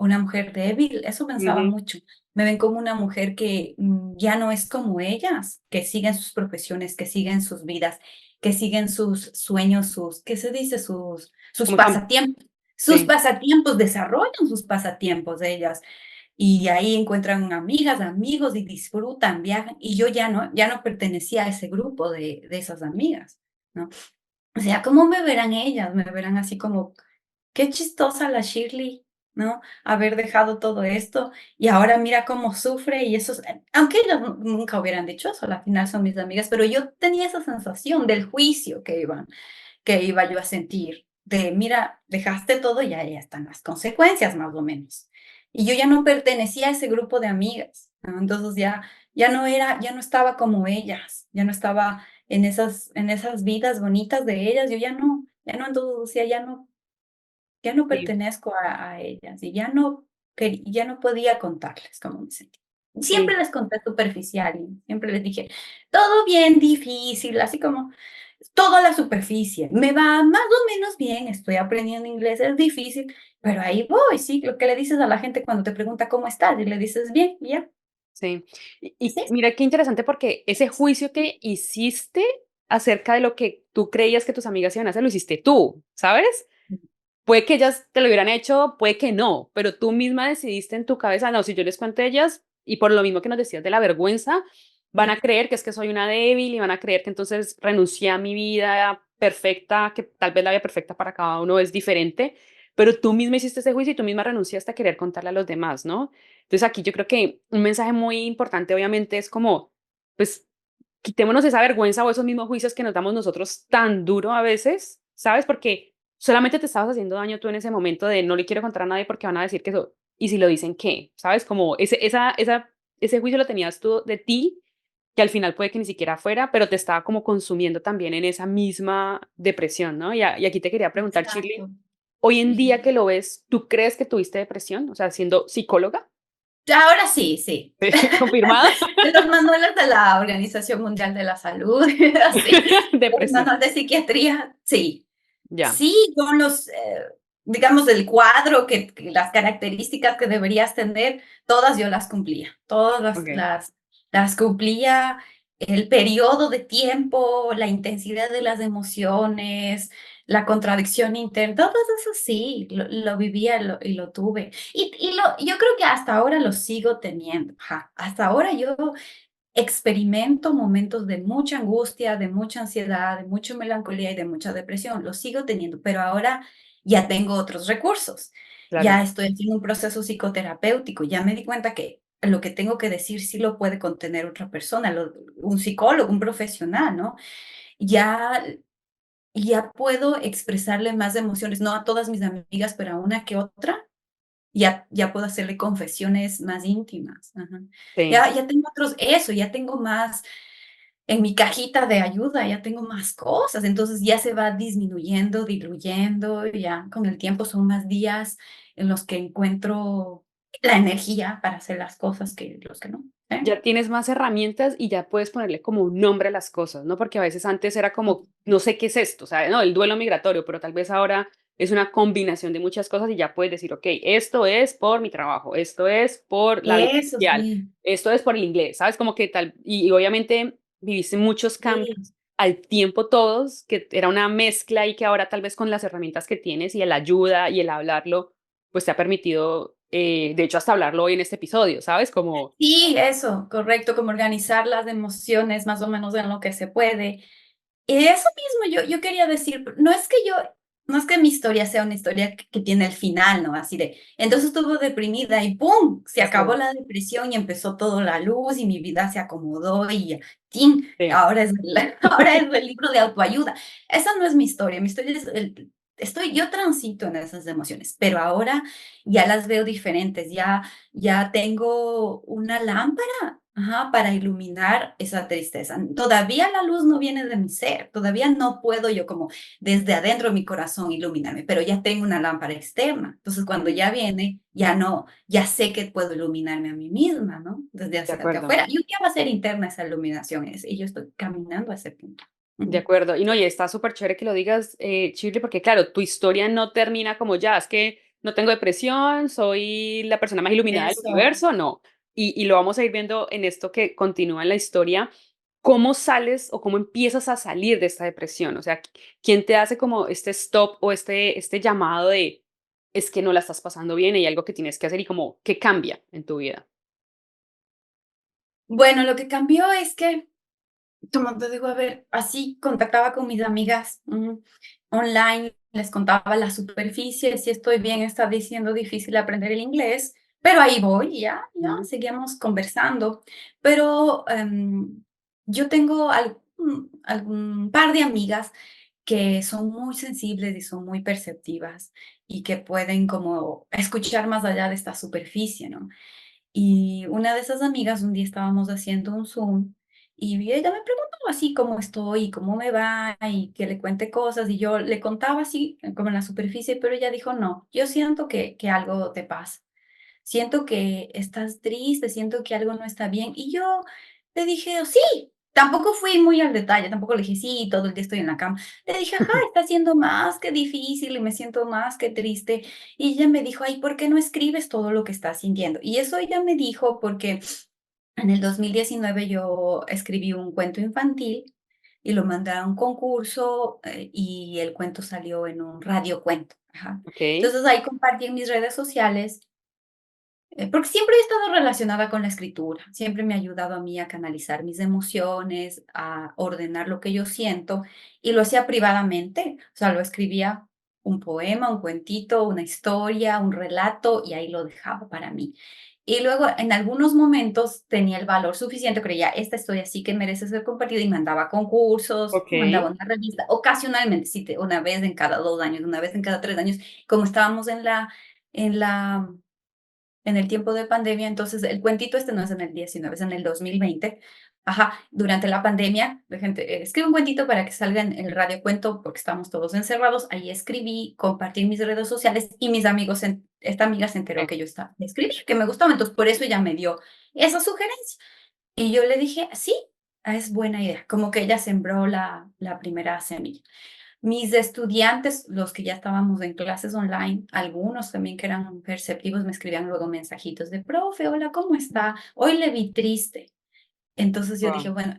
una mujer débil, eso pensaba Ujú. mucho. Me ven como una mujer que ya no es como ellas, que siguen sus profesiones, que siguen sus vidas, que siguen sus sueños, ¿qué se dice? Sus Como ejemplo, pasatiempos. Sus sí, pasatiempos, desarrollan sus pasatiempos de ellas. Y ahí encuentran amigas, amigos y disfrutan, viajan. Y yo ya no pertenecía a ese grupo de esas amigas, ¿no? O sea, ¿cómo me verán ellas? Me verán así como, qué chistosa la Shirley, ¿no? Haber dejado todo esto y ahora mira cómo sufre y eso, aunque ellas nunca hubieran dicho eso, al final son mis amigas, pero yo tenía esa sensación del juicio que iba yo a sentir, de mira, dejaste todo y ahí están las consecuencias más o menos. Y yo ya no pertenecía a ese grupo de amigas, ¿no? Entonces ya no estaba como ellas, ya no estaba en esas vidas bonitas de ellas, yo ya no, entonces decía, ya no sí, pertenezco a ellas y ya no podía contarles cómo me sentía. sí, Siempre les conté superficial y siempre les dije, todo bien difícil, así como toda la superficie. Me va más o menos bien, estoy aprendiendo inglés, es difícil, pero ahí voy, sí, lo que le dices a la gente cuando te pregunta cómo estás y le dices bien, y ya, sí. Y sí. mira qué interesante porque ese juicio que hiciste acerca de lo que tú creías que tus amigas iban a hacer, lo hiciste tú, ¿sabes? Puede que ellas te lo hubieran hecho, puede que no, pero tú misma decidiste en tu cabeza, no, si yo les cuento a ellas, y por lo mismo que nos decías de la vergüenza, van a Sí, creer que es que soy una débil y van a creer que entonces renuncié a mi vida perfecta, que tal vez la vida perfecta para cada uno es diferente, pero tú misma hiciste ese juicio y tú misma renunciaste a querer contarle a los demás, ¿no? Entonces aquí yo creo que un mensaje muy importante obviamente es como, pues quitémonos esa vergüenza o esos mismos juicios que nos damos nosotros tan duro a veces, ¿sabes? Porque solamente te estabas haciendo daño tú en ese momento de no le quiero contar a nadie porque van a decir que eso, y si lo dicen, ¿qué? ¿Sabes? Como ese juicio lo tenías tú de ti, que al final puede que ni siquiera fuera, pero te estaba como consumiendo también en esa misma depresión, ¿no? Y aquí te quería preguntar, Shirley, exacto. hoy en Sí. día que lo ves, ¿tú crees que tuviste depresión? O sea, siendo psicóloga, Ahora sí, sí. confirmada, De los manuales de la Organización Mundial de la Salud, sí. El depresión, manual de psiquiatría, sí. ya, Sí, con digamos, el cuadro, las características que deberías tener, todas yo las cumplía, todas las, ok, las, las cumplía, el periodo de tiempo, la intensidad de las emociones, la contradicción interna, todo eso sí, lo vivía y lo tuve. Yo creo que hasta ahora lo sigo teniendo, ajá. Hasta ahora yo experimento momentos de mucha angustia, de mucha ansiedad, de mucha melancolía y de mucha depresión. Lo sigo teniendo, pero ahora ya tengo otros recursos. claro, Ya estoy haciendo un proceso psicoterapéutico. Ya me di cuenta que lo que tengo que decir sí lo puede contener otra persona, un psicólogo, un profesional, ¿no? Ya, ya puedo expresarle más emociones, no a todas mis amigas, pero a una que otra. Ya puedo hacerle confesiones más íntimas. Ajá. sí. Ya tengo ya tengo más en mi cajita de ayuda, ya tengo más cosas, entonces ya se va disminuyendo, diluyendo, ya con el tiempo son más días en los que encuentro la energía para hacer las cosas que los que no. ¿Eh? Ya tienes más herramientas y ya puedes ponerle como un nombre a las cosas, ¿no? Porque a veces antes era como, no sé qué es esto, o sea, no, el duelo migratorio, pero tal vez ahora es una combinación de muchas cosas y ya puedes decir, ok, esto es por mi trabajo, esto es por la vida Eso social, sí, esto es por el inglés, ¿sabes? Como que tal, y obviamente viviste muchos cambios sí. al tiempo todos, que era una mezcla y que ahora tal vez con las herramientas que tienes y la ayuda y el hablarlo, pues te ha permitido, de hecho, hasta hablarlo hoy en este episodio, ¿sabes? Como, Sí, eso, correcto, como organizar las emociones más o menos en lo que se puede. Y eso mismo yo quería decir, no es que mi historia sea una historia que tiene el final, ¿no? Así de, entonces estuvo deprimida y ¡pum! Se acabó sí, la depresión y empezó todo la luz y mi vida se acomodó y ¡tin! sí. Ahora es el libro de autoayuda. Esa no es mi historia es yo transito en esas emociones, pero ahora ya las veo diferentes, ya tengo una lámpara. Ajá, para iluminar esa tristeza. Todavía la luz no viene de mi ser, todavía no puedo yo como desde adentro de mi corazón iluminarme, pero ya tengo una lámpara externa. Entonces, cuando Mm, ya viene, ya no, ya sé que puedo iluminarme a mí misma, ¿no? Desde de hacia acuerdo, afuera. Y un día va a ser interna esa iluminación, y yo estoy caminando a ese punto. de Ujú. acuerdo. Y no, y está súper chévere que lo digas, Shirley, porque claro, tu historia no termina como ya, es que no tengo depresión, soy la persona más iluminada del Eso. universo, no. Y lo vamos a ir viendo en esto que continúa en la historia. ¿Cómo sales o cómo empiezas a salir de esta depresión? O sea, ¿quién te hace como este stop o este llamado de es que no la estás pasando bien y hay algo que tienes que hacer y como qué cambia en tu vida? Bueno, lo que cambió es que, como te digo, a ver, así contactaba con mis amigas online, les contaba la superficie, si estoy bien, está diciendo difícil aprender el inglés, pero ahí voy, ya, Mm, seguíamos conversando. Pero yo tengo algún par de amigas que son muy sensibles y son muy perceptivas y que pueden como escuchar más allá de esta superficie, ¿no? Y una de esas amigas, un día estábamos haciendo un Zoom y ella me preguntó así cómo estoy, y cómo me va y que le cuente cosas y yo le contaba así como en la superficie, pero ella dijo, no, yo siento que algo te pasa, siento que estás triste, siento que algo no está bien. Y yo le dije, "Oh, sí, tampoco fui muy al detalle, tampoco le dije, sí, todo el día estoy en la cama. Le dije, ajá, está siendo más que difícil y me siento más que triste. Y ella me dijo, ay, ¿por qué no escribes todo lo que estás sintiendo? Y eso ella me dijo porque en el 2019 yo escribí un cuento infantil y lo mandé a un concurso y el cuento salió en un radiocuento. Ajá. okey, Entonces ahí compartí en mis redes sociales porque siempre he estado relacionada con la escritura, siempre me ha ayudado a mí a canalizar mis emociones, a ordenar lo que yo siento y lo hacía privadamente, o sea, lo escribía un poema, un cuentito, una historia, un relato y ahí lo dejaba para mí. Y luego en algunos momentos tenía el valor suficiente, creía, esta historia sí que merece ser compartida y mandaba concursos, mandaba okey, una revista, ocasionalmente, sí, una vez en cada 2 años, una vez en cada 3 años, como estábamos en la en el tiempo de pandemia, entonces el cuentito este no es en el 19, es en el 2020. Ajá, durante la pandemia, la gente escribe un cuentito para que salga en el radio cuento porque estamos todos encerrados. Ahí escribí, compartí en mis redes sociales y mis amigos, esta amiga se enteró que yo estaba escribir, que me gustaba, entonces por eso ella me dio esa sugerencia. Y yo le dije, sí, es buena idea, como que ella sembró la primera semilla. Mis estudiantes, los que ya estábamos en clases online, algunos también que eran perceptivos, me escribían luego mensajitos de, profe, hola, ¿cómo está? Hoy le vi triste. Entonces yo dije, guau. bueno,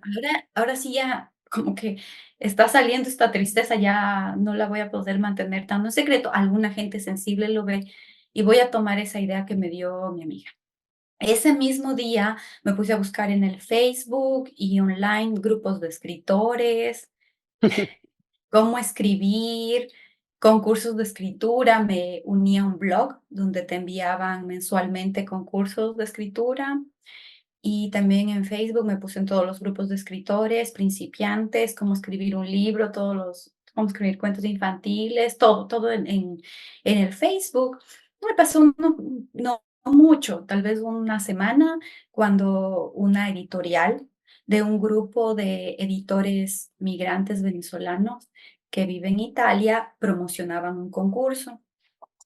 ahora sí ya como que está saliendo esta tristeza, ya no la voy a poder mantener tan en secreto. Alguna gente sensible lo ve y voy a tomar esa idea que me dio mi amiga. Ese mismo día me puse a buscar en el Facebook y online grupos de escritores, cómo escribir, concursos de escritura. Me uní a un blog donde te enviaban mensualmente concursos de escritura y también en Facebook me puse en todos los grupos de escritores, principiantes, cómo escribir un libro, cómo escribir cuentos infantiles, todo en el Facebook. Me pasó no mucho, tal vez una semana, cuando una editorial de un grupo de editores migrantes venezolanos que viven en Italia promocionaban un concurso.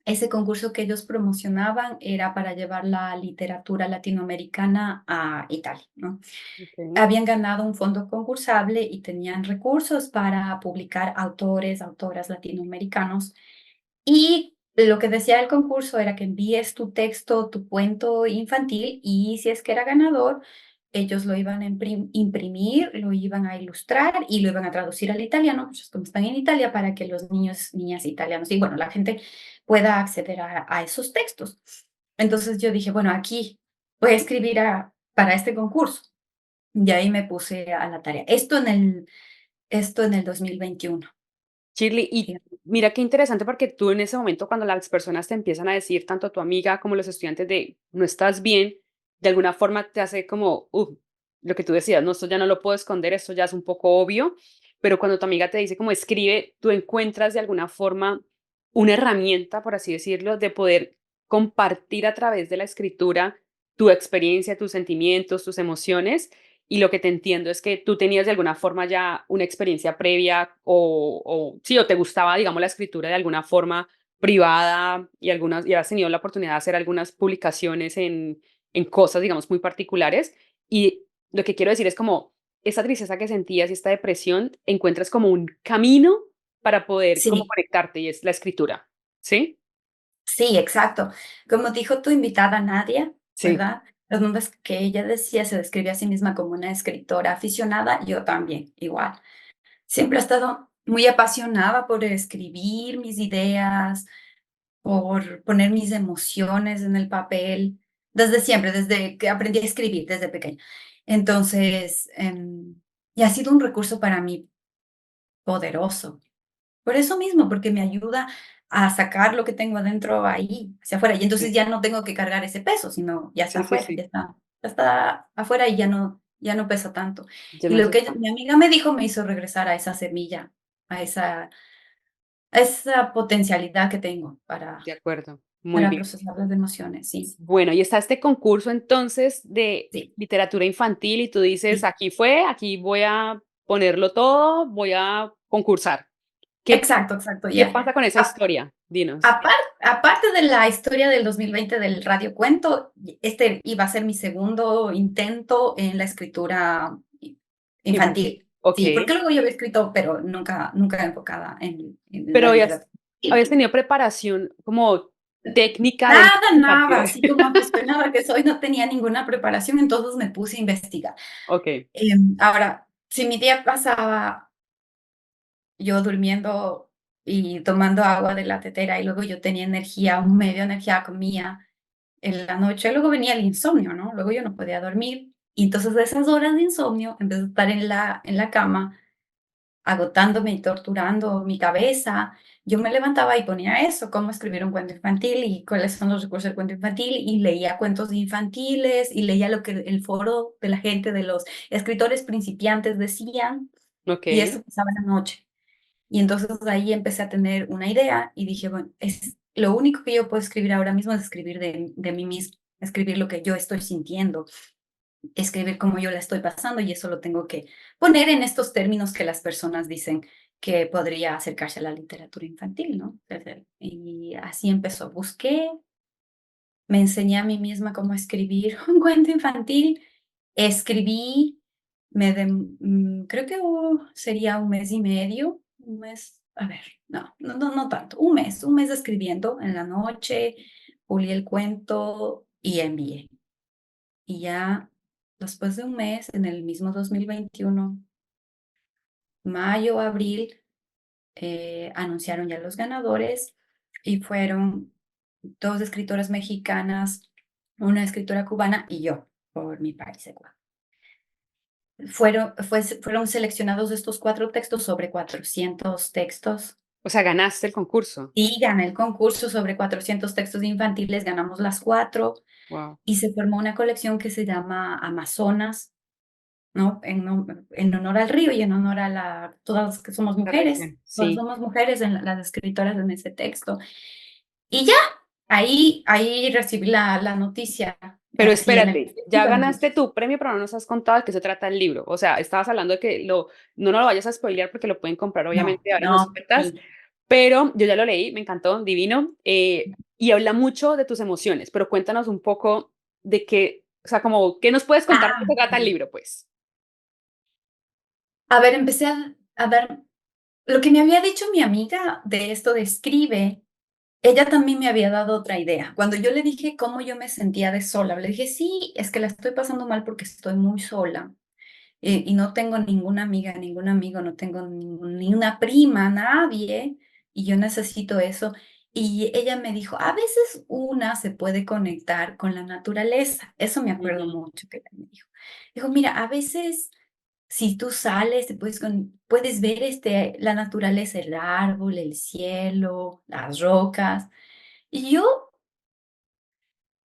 Ese concurso que ellos promocionaban era para llevar la literatura latinoamericana a Italia, ¿no? Okey, Habían ganado un fondo concursable y tenían recursos para publicar autores, autoras latinoamericanos. Y lo que decía el concurso era que envíes tu texto, tu cuento infantil y si es que era ganador, ellos lo iban a imprimir, lo iban a ilustrar y lo iban a traducir al italiano, pues como están en Italia, para que los niños, niñas italianos y bueno, la gente pueda acceder a esos textos. Entonces yo dije, bueno, aquí voy a escribir para este concurso. Y ahí me puse a la tarea. Esto en el 2021. Shirley, y mira qué interesante porque tú en ese momento cuando las personas te empiezan a decir, tanto tu amiga como los estudiantes de no estás bien, de alguna forma te hace como, lo que tú decías, no, esto ya no lo puedo esconder, esto ya es un poco obvio, pero cuando tu amiga te dice como escribe, tú encuentras de alguna forma una herramienta, por así decirlo, de poder compartir a través de la escritura tu experiencia, tus sentimientos, tus emociones y lo que te entiendo es que tú tenías de alguna forma ya una experiencia previa o sí, o te gustaba, digamos, la escritura de alguna forma privada y has tenido la oportunidad de hacer algunas publicaciones en cosas, digamos, muy particulares. Y lo que quiero decir es como esa tristeza que sentías y esta depresión, encuentras como un camino para poder como Sí, conectarte y es la escritura, ¿sí? Sí, exacto. Como dijo tu invitada Nadia, Sí, ¿verdad? Los nombres que ella decía, se describía a sí misma como una escritora aficionada, yo también, igual. Siempre he estado muy apasionada por escribir mis ideas, por poner mis emociones en el papel, desde siempre, desde que aprendí a escribir, desde pequeña. Entonces, y ha sido un recurso para mí poderoso. Por eso mismo, porque me ayuda a sacar lo que tengo adentro ahí, hacia afuera. Y entonces sí, ya no tengo que cargar ese peso, sino ya está sí, sí, afuera, sí, ya está afuera y ya no pesa tanto. ya Y no lo sé, que mi amiga me dijo me hizo regresar a esa semilla, a esa potencialidad que tengo de acuerdo, muy para bien. procesar las emociones, sí, Bueno, y está este concurso entonces de sí, literatura infantil y tú dices, sí. aquí fue, aquí voy a ponerlo todo, voy a concursar. ¿Qué, Exacto, exacto, qué ya. pasa con esa historia? Dinos. Aparte de la historia del 2020 del radiocuento, este iba a ser mi segundo intento en la escritura Infantil. infantil. Ok, Sí, porque luego yo había escrito, pero nunca enfocada en la pero literatura habías infantil. tenido preparación como técnica de Nada, infantil. así como aficionada que soy, no tenía ninguna preparación, entonces me puse a investigar. Ok, Ahora, si mi día pasaba yo durmiendo y tomando agua de la tetera y luego yo tenía energía, un medio energía, comía en la noche, luego venía el insomnio, ¿no? Luego yo no podía dormir. Y entonces de esas horas de insomnio, en vez de estar en la cama, agotándome y torturando mi cabeza, yo me levantaba y ponía eso, cómo escribir un cuento infantil y cuáles son los recursos del cuento infantil, y leía cuentos infantiles y leía lo que el foro de la gente, de los escritores principiantes decían, ok, y eso pasaba en la noche. Y entonces ahí empecé a tener una idea y dije, bueno, es lo único que yo puedo escribir ahora mismo es escribir de mí mismo, escribir lo que yo estoy sintiendo, escribir cómo yo la estoy pasando y eso lo tengo que poner en estos términos que las personas dicen que podría acercarse a la literatura infantil, ¿no? Y así empezó. Busqué, me enseñé a mí misma cómo escribir un cuento infantil, escribí, creo que sería un mes y medio, un mes, a ver, no tanto, un mes escribiendo en la noche, publiqué el cuento y envié. Y ya después de un mes, en el mismo 2021, mayo, abril, anunciaron ya los ganadores y fueron dos escritoras mexicanas, una escritora cubana y yo, por mi país, Ecuador. Fueron seleccionados estos 4 textos sobre 400 textos o sea, ganaste el concurso. y gané el concurso sobre 400 textos infantiles, ganamos las 4 Wow, y se formó una colección que se llama Amazonas, ¿no? En honor al río y en honor a todas que somos la mujeres, región, todas sí. somos mujeres las escritoras en ese texto. Y ya, ahí recibí la noticia, Pero así en el espérate, ya ganaste tu premio, pero no nos has contado de qué se trata el libro. O sea, estabas hablando de que no nos lo vayas a spoilear porque lo pueden comprar, no, obviamente, ahora nos no, cuentas, sí. pero yo ya lo leí, me encantó, divino, y habla mucho de tus emociones, pero cuéntanos un poco de qué, o sea, como, ¿qué nos puedes contar de qué se trata el Sí. libro, pues? A ver, empecé a dar lo que me había dicho mi amiga de esto de escribe, ella también me había dado otra idea. Cuando yo le dije cómo yo me sentía de sola, le dije, sí, es que la estoy pasando mal porque estoy muy sola. Y no tengo ninguna amiga, ningún amigo, no tengo ni una prima, nadie, y yo necesito eso. Y ella me dijo, a veces una se puede conectar con la naturaleza. Eso me acuerdo Ujú, mucho que ella me dijo. Dijo, mira, a veces si tú sales, te puedes ver la naturaleza, el árbol, el cielo, las rocas. Y yo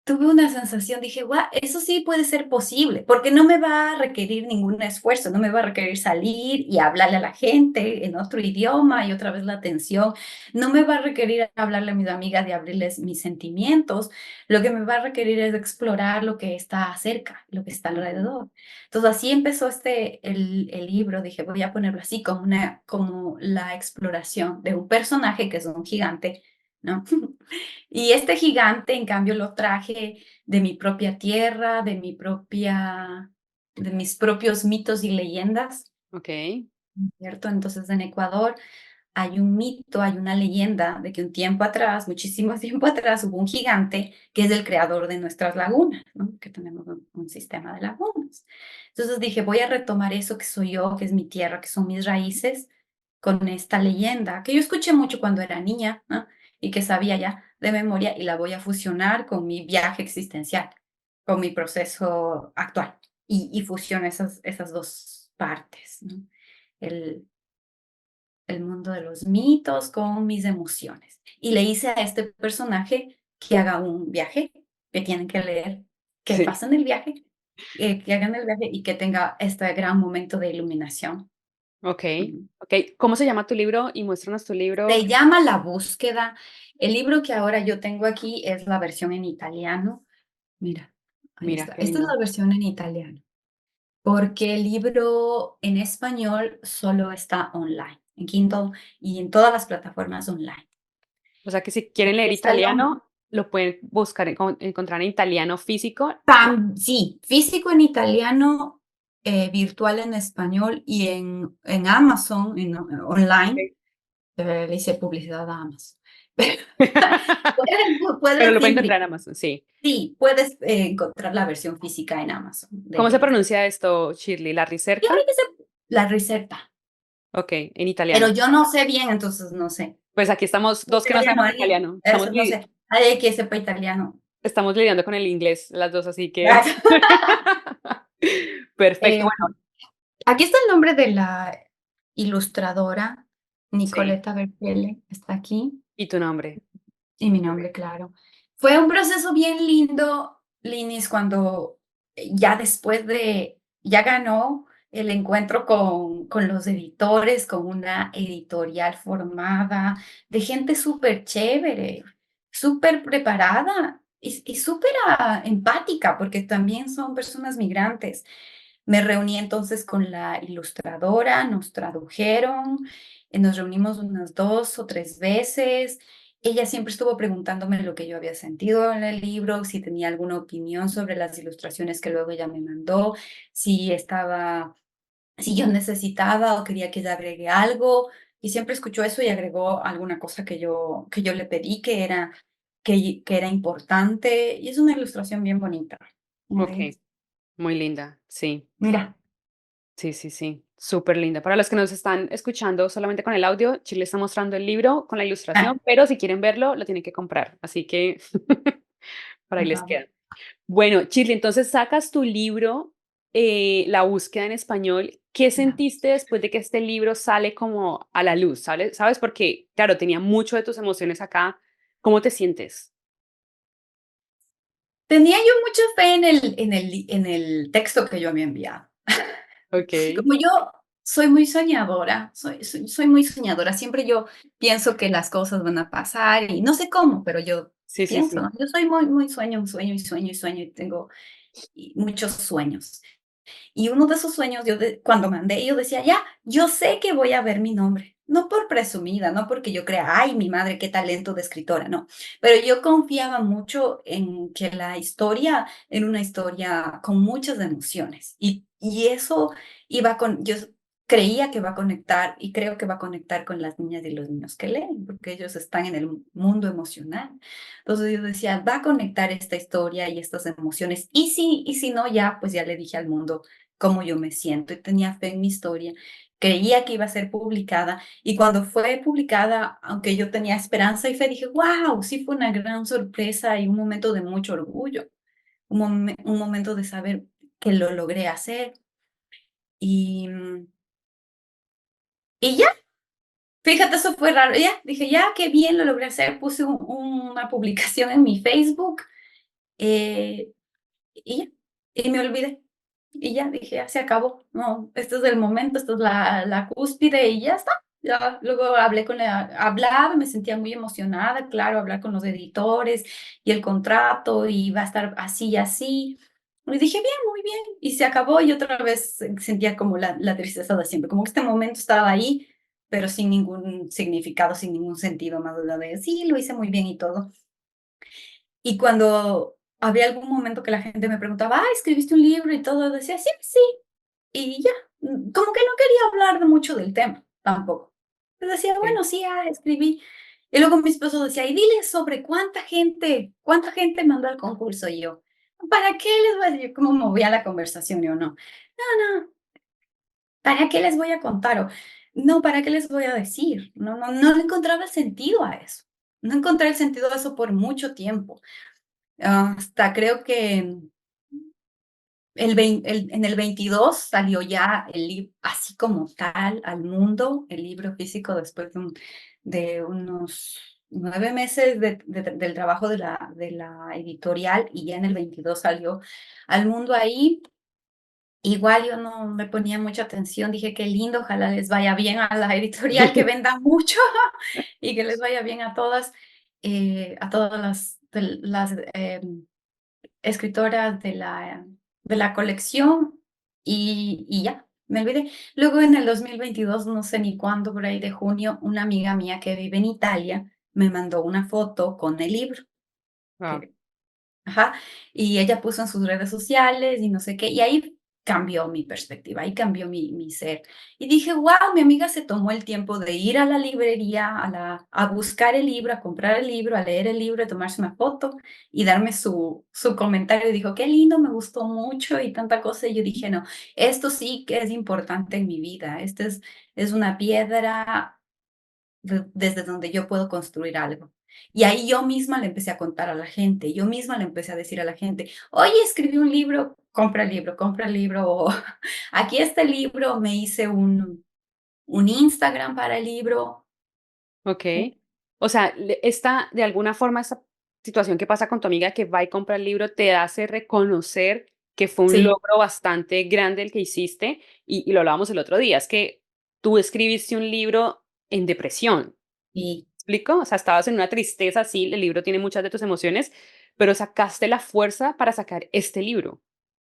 tuve una sensación, dije, guau, eso sí puede ser posible, porque no me va a requerir ningún esfuerzo, no me va a requerir salir y hablarle a la gente en otro idioma y otra vez la atención, no me va a requerir hablarle a mis amigas y abrirles mis sentimientos, lo que me va a requerir es explorar lo que está cerca, lo que está ujú. alrededor. Entonces así empezó el libro, dije, voy a ponerlo así como la exploración de un personaje que es un gigante, ¿no? Y este gigante, en cambio, lo traje de mi propia tierra, de mis propios mitos y leyendas, Ok, ¿cierto? Entonces, en Ecuador hay un mito, hay una leyenda de que un tiempo atrás, muchísimo tiempo atrás, hubo un gigante que es el creador de nuestras lagunas, ¿no? Que tenemos un sistema de lagunas. Entonces dije, voy a retomar eso que soy yo, que es mi tierra, que son mis raíces, con esta leyenda que yo escuché mucho cuando era niña, ¿no? Y que sabía ya de memoria y la voy a fusionar con mi viaje existencial, con mi proceso actual y fusiono esas dos partes, ¿no? El, el mundo de los mitos con mis emociones. Y le hice a este personaje que haga un viaje, que tienen que leer, que Sí. pasen el viaje, que hagan el viaje y que tenga este gran momento de iluminación. Okey, Mm. okey. ¿Cómo se llama tu libro? Y muéstranos tu libro. Se llama La búsqueda. El libro que ahora yo tengo aquí es la versión en italiano. Mira, ahí Mira, está. qué Esta es lindo. la versión en italiano, porque el libro en español solo está online, en Kindle y en todas las plataformas online. O sea, que si quieren Aquí leer está el nombre. italiano, lo pueden buscar, encontrar en italiano físico. Sí, físico en italiano, virtual en español y en Amazon, online. Okey. Le hice publicidad a Amazon. Pero Puedes lo pueden simplemente. encontrar en Amazon, sí. Sí, puedes, encontrar la versión física en Amazon ¿Cómo se de pronuncia esto, Shirley? ¿La y Ricerca? ahorita la receta, Okey, en pero italiano. yo no sé bien, entonces no sé. Pues aquí estamos 2 que no Italiano, sabemos alguien, italiano. eso no sé, alguien que sepa italiano. Estamos lidiando con el inglés las 2, así que perfecto. Eh, Bueno, aquí está el nombre de la ilustradora, sí, Nicoletta Berkele, está aquí, y tu nombre. y mi nombre, claro. Fue un proceso bien lindo, Linis, cuando ya después ya ganó el encuentro con los editores, con una editorial formada, de gente súper chévere, súper preparada y súper empática, porque también son personas migrantes. Me reuní entonces con la ilustradora, nos tradujeron, nos reunimos unas 2 o 3 veces. Ella siempre estuvo preguntándome lo que yo había sentido en el libro, si tenía alguna opinión sobre las ilustraciones que luego ella me mandó, si estaba, si yo necesitaba o quería que ella agregue algo. Y siempre escuchó eso y agregó alguna cosa que yo le pedí que era importante. Y es una ilustración bien bonita. Okey, muy linda, sí. Mira. Sí, sí, sí, súper linda. Para los que nos están escuchando solamente con el audio, Chile está mostrando el libro con la Ah, ilustración, pero si quieren verlo, lo tienen que comprar. Así que por ahí por les favor. queda. Bueno, Chile, entonces sacas tu libro, La búsqueda en español. ¿Qué sentiste después de que este libro sale como a la luz? ¿Sabes? Porque, claro, tenía mucho de tus emociones acá. ¿Cómo te sientes? Tenía yo mucha fe en el texto que yo había enviado. Ok. Como yo soy muy soñadora, soy muy soñadora, siempre yo pienso que las cosas van a pasar y no sé cómo, pero yo Sí, sí, pienso, sí. ¿no? Yo soy muy sueño y sueño y sueño y tengo muchos sueños. Y uno de esos sueños, cuando mandé, yo decía, ya, yo sé que voy a ver mi nombre. No por presumida, no porque yo crea, ay, mi madre, qué talento de escritora, no. Pero yo confiaba mucho en que la historia era una historia con muchas emociones. Y eso yo creía que va a conectar y creo que va a conectar con las niñas y los niños que leen, porque ellos están en el mundo emocional. Entonces yo decía, va a conectar esta historia y estas emociones. Y si no, ya, pues ya le dije al mundo cómo yo me siento y tenía fe en mi historia. Creía que iba a ser publicada y cuando fue publicada, aunque yo tenía esperanza y fe, dije, wow, sí fue una gran sorpresa y un momento de mucho orgullo, un momento de saber que lo logré hacer. Y, y ya, fíjate, eso fue raro. Ya, dije, ya, qué bien lo logré hacer. Puse una publicación en mi Facebook. eh, Y ya, y me olvidé. Y ya dije: "Ya se acabó, no, este es el momento, esta es la cúspide", y ya está. Ya luego hablaba, me sentía muy emocionada, claro, hablar con los editores y el contrato, y va a estar así y así. Y dije: "Bien, muy bien", y se acabó, y otra vez sentía como la tristeza de siempre, como que este momento estaba ahí, pero sin ningún significado, sin ningún sentido, más allá de: "Sí, lo hice muy bien y todo". Y cuando había algún momento que la gente me preguntaba: "Ah, ¿escribiste un libro?", y todo, decía: "Sí, sí", y ya, como que no quería hablar de mucho del tema, tampoco. Yo decía, Sí. bueno, sí, escribí. Y luego mi esposo decía, y dile sobre cuánta gente mandó al concurso. Y yo, ¿para qué les voy a decir? ¿Cómo movía la conversación? Yo no, ¿para qué les voy a contar? O, no, ¿para qué les voy a decir? No le encontraba el sentido a eso. No encontré el sentido a eso por mucho tiempo. Hasta creo que en el 22 salió ya el libro así como tal al mundo, el libro físico después de unos 9 meses del trabajo de la editorial, y ya en el 22 salió al mundo ahí. Igual yo no me ponía mucha atención, dije: "Qué lindo, ojalá les vaya bien a la editorial, que venda mucho y que les vaya bien a todas las, escritoras de la colección", y ya, me olvidé. Luego en el 2022 no sé ni cuándo, por ahí de junio, una amiga mía que vive en Italia me mandó una foto con el libro, Guau. que ajá, y ella puso en sus redes sociales y no sé qué, y ahí cambió mi perspectiva, ahí cambió mi ser. Y dije: "Guau, mi amiga se tomó el tiempo de ir a la librería, a buscar el libro, a comprar el libro, a leer el libro, a tomarse una foto y darme su comentario". Y dijo: "Qué lindo, me gustó mucho", y tanta cosa. Y yo dije: "No, esto sí que es importante en mi vida, este es una piedra desde donde yo puedo construir algo". Y ahí yo misma le empecé a contar a la gente, yo misma le empecé a decir a la gente, oye, escribí un libro, compra el libro, o aquí está el libro, me hice un Instagram para el libro. Okey. O sea, esta, de alguna forma, esta situación que pasa con tu amiga que va y compra el libro, te hace reconocer que fue un Sí, logro bastante grande el que hiciste, y lo hablábamos el otro día, es que tú escribiste un libro en depresión. y ¿Explico? O sea, estabas en una tristeza, sí, el libro tiene muchas de tus emociones, pero sacaste la fuerza para sacar este libro.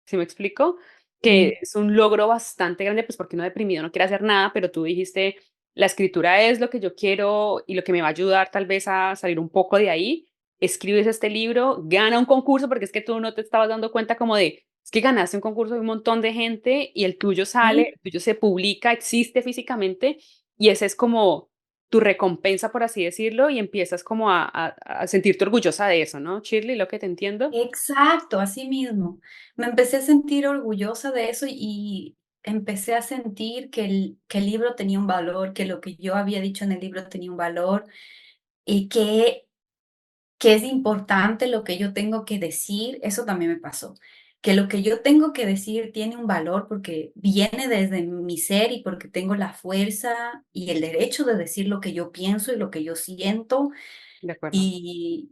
¿Sí me explico? Que sí, es un logro bastante grande, pues porque uno deprimido no quiere hacer nada, pero tú dijiste, la escritura es lo que yo quiero y lo que me va a ayudar tal vez a salir un poco de ahí. Escribes este libro, gana un concurso, porque es que tú no te estabas dando cuenta como de, es que ganaste un concurso de un montón de gente y el tuyo sale, sí. el tuyo se publica, existe físicamente, y ese es como tu recompensa, por así decirlo, y empiezas como a sentirte orgullosa de eso, ¿no, Shirley? Lo que te entiendo. Exacto, así mismo. Me empecé a sentir orgullosa de eso y empecé a sentir que el libro tenía un valor, que lo que yo había dicho en el libro tenía un valor, y que es importante lo que yo tengo que decir. Eso también me pasó, que lo que yo tengo que decir tiene un valor porque viene desde mi ser y porque tengo la fuerza y el derecho de decir lo que yo pienso y lo que yo siento, De acuerdo. y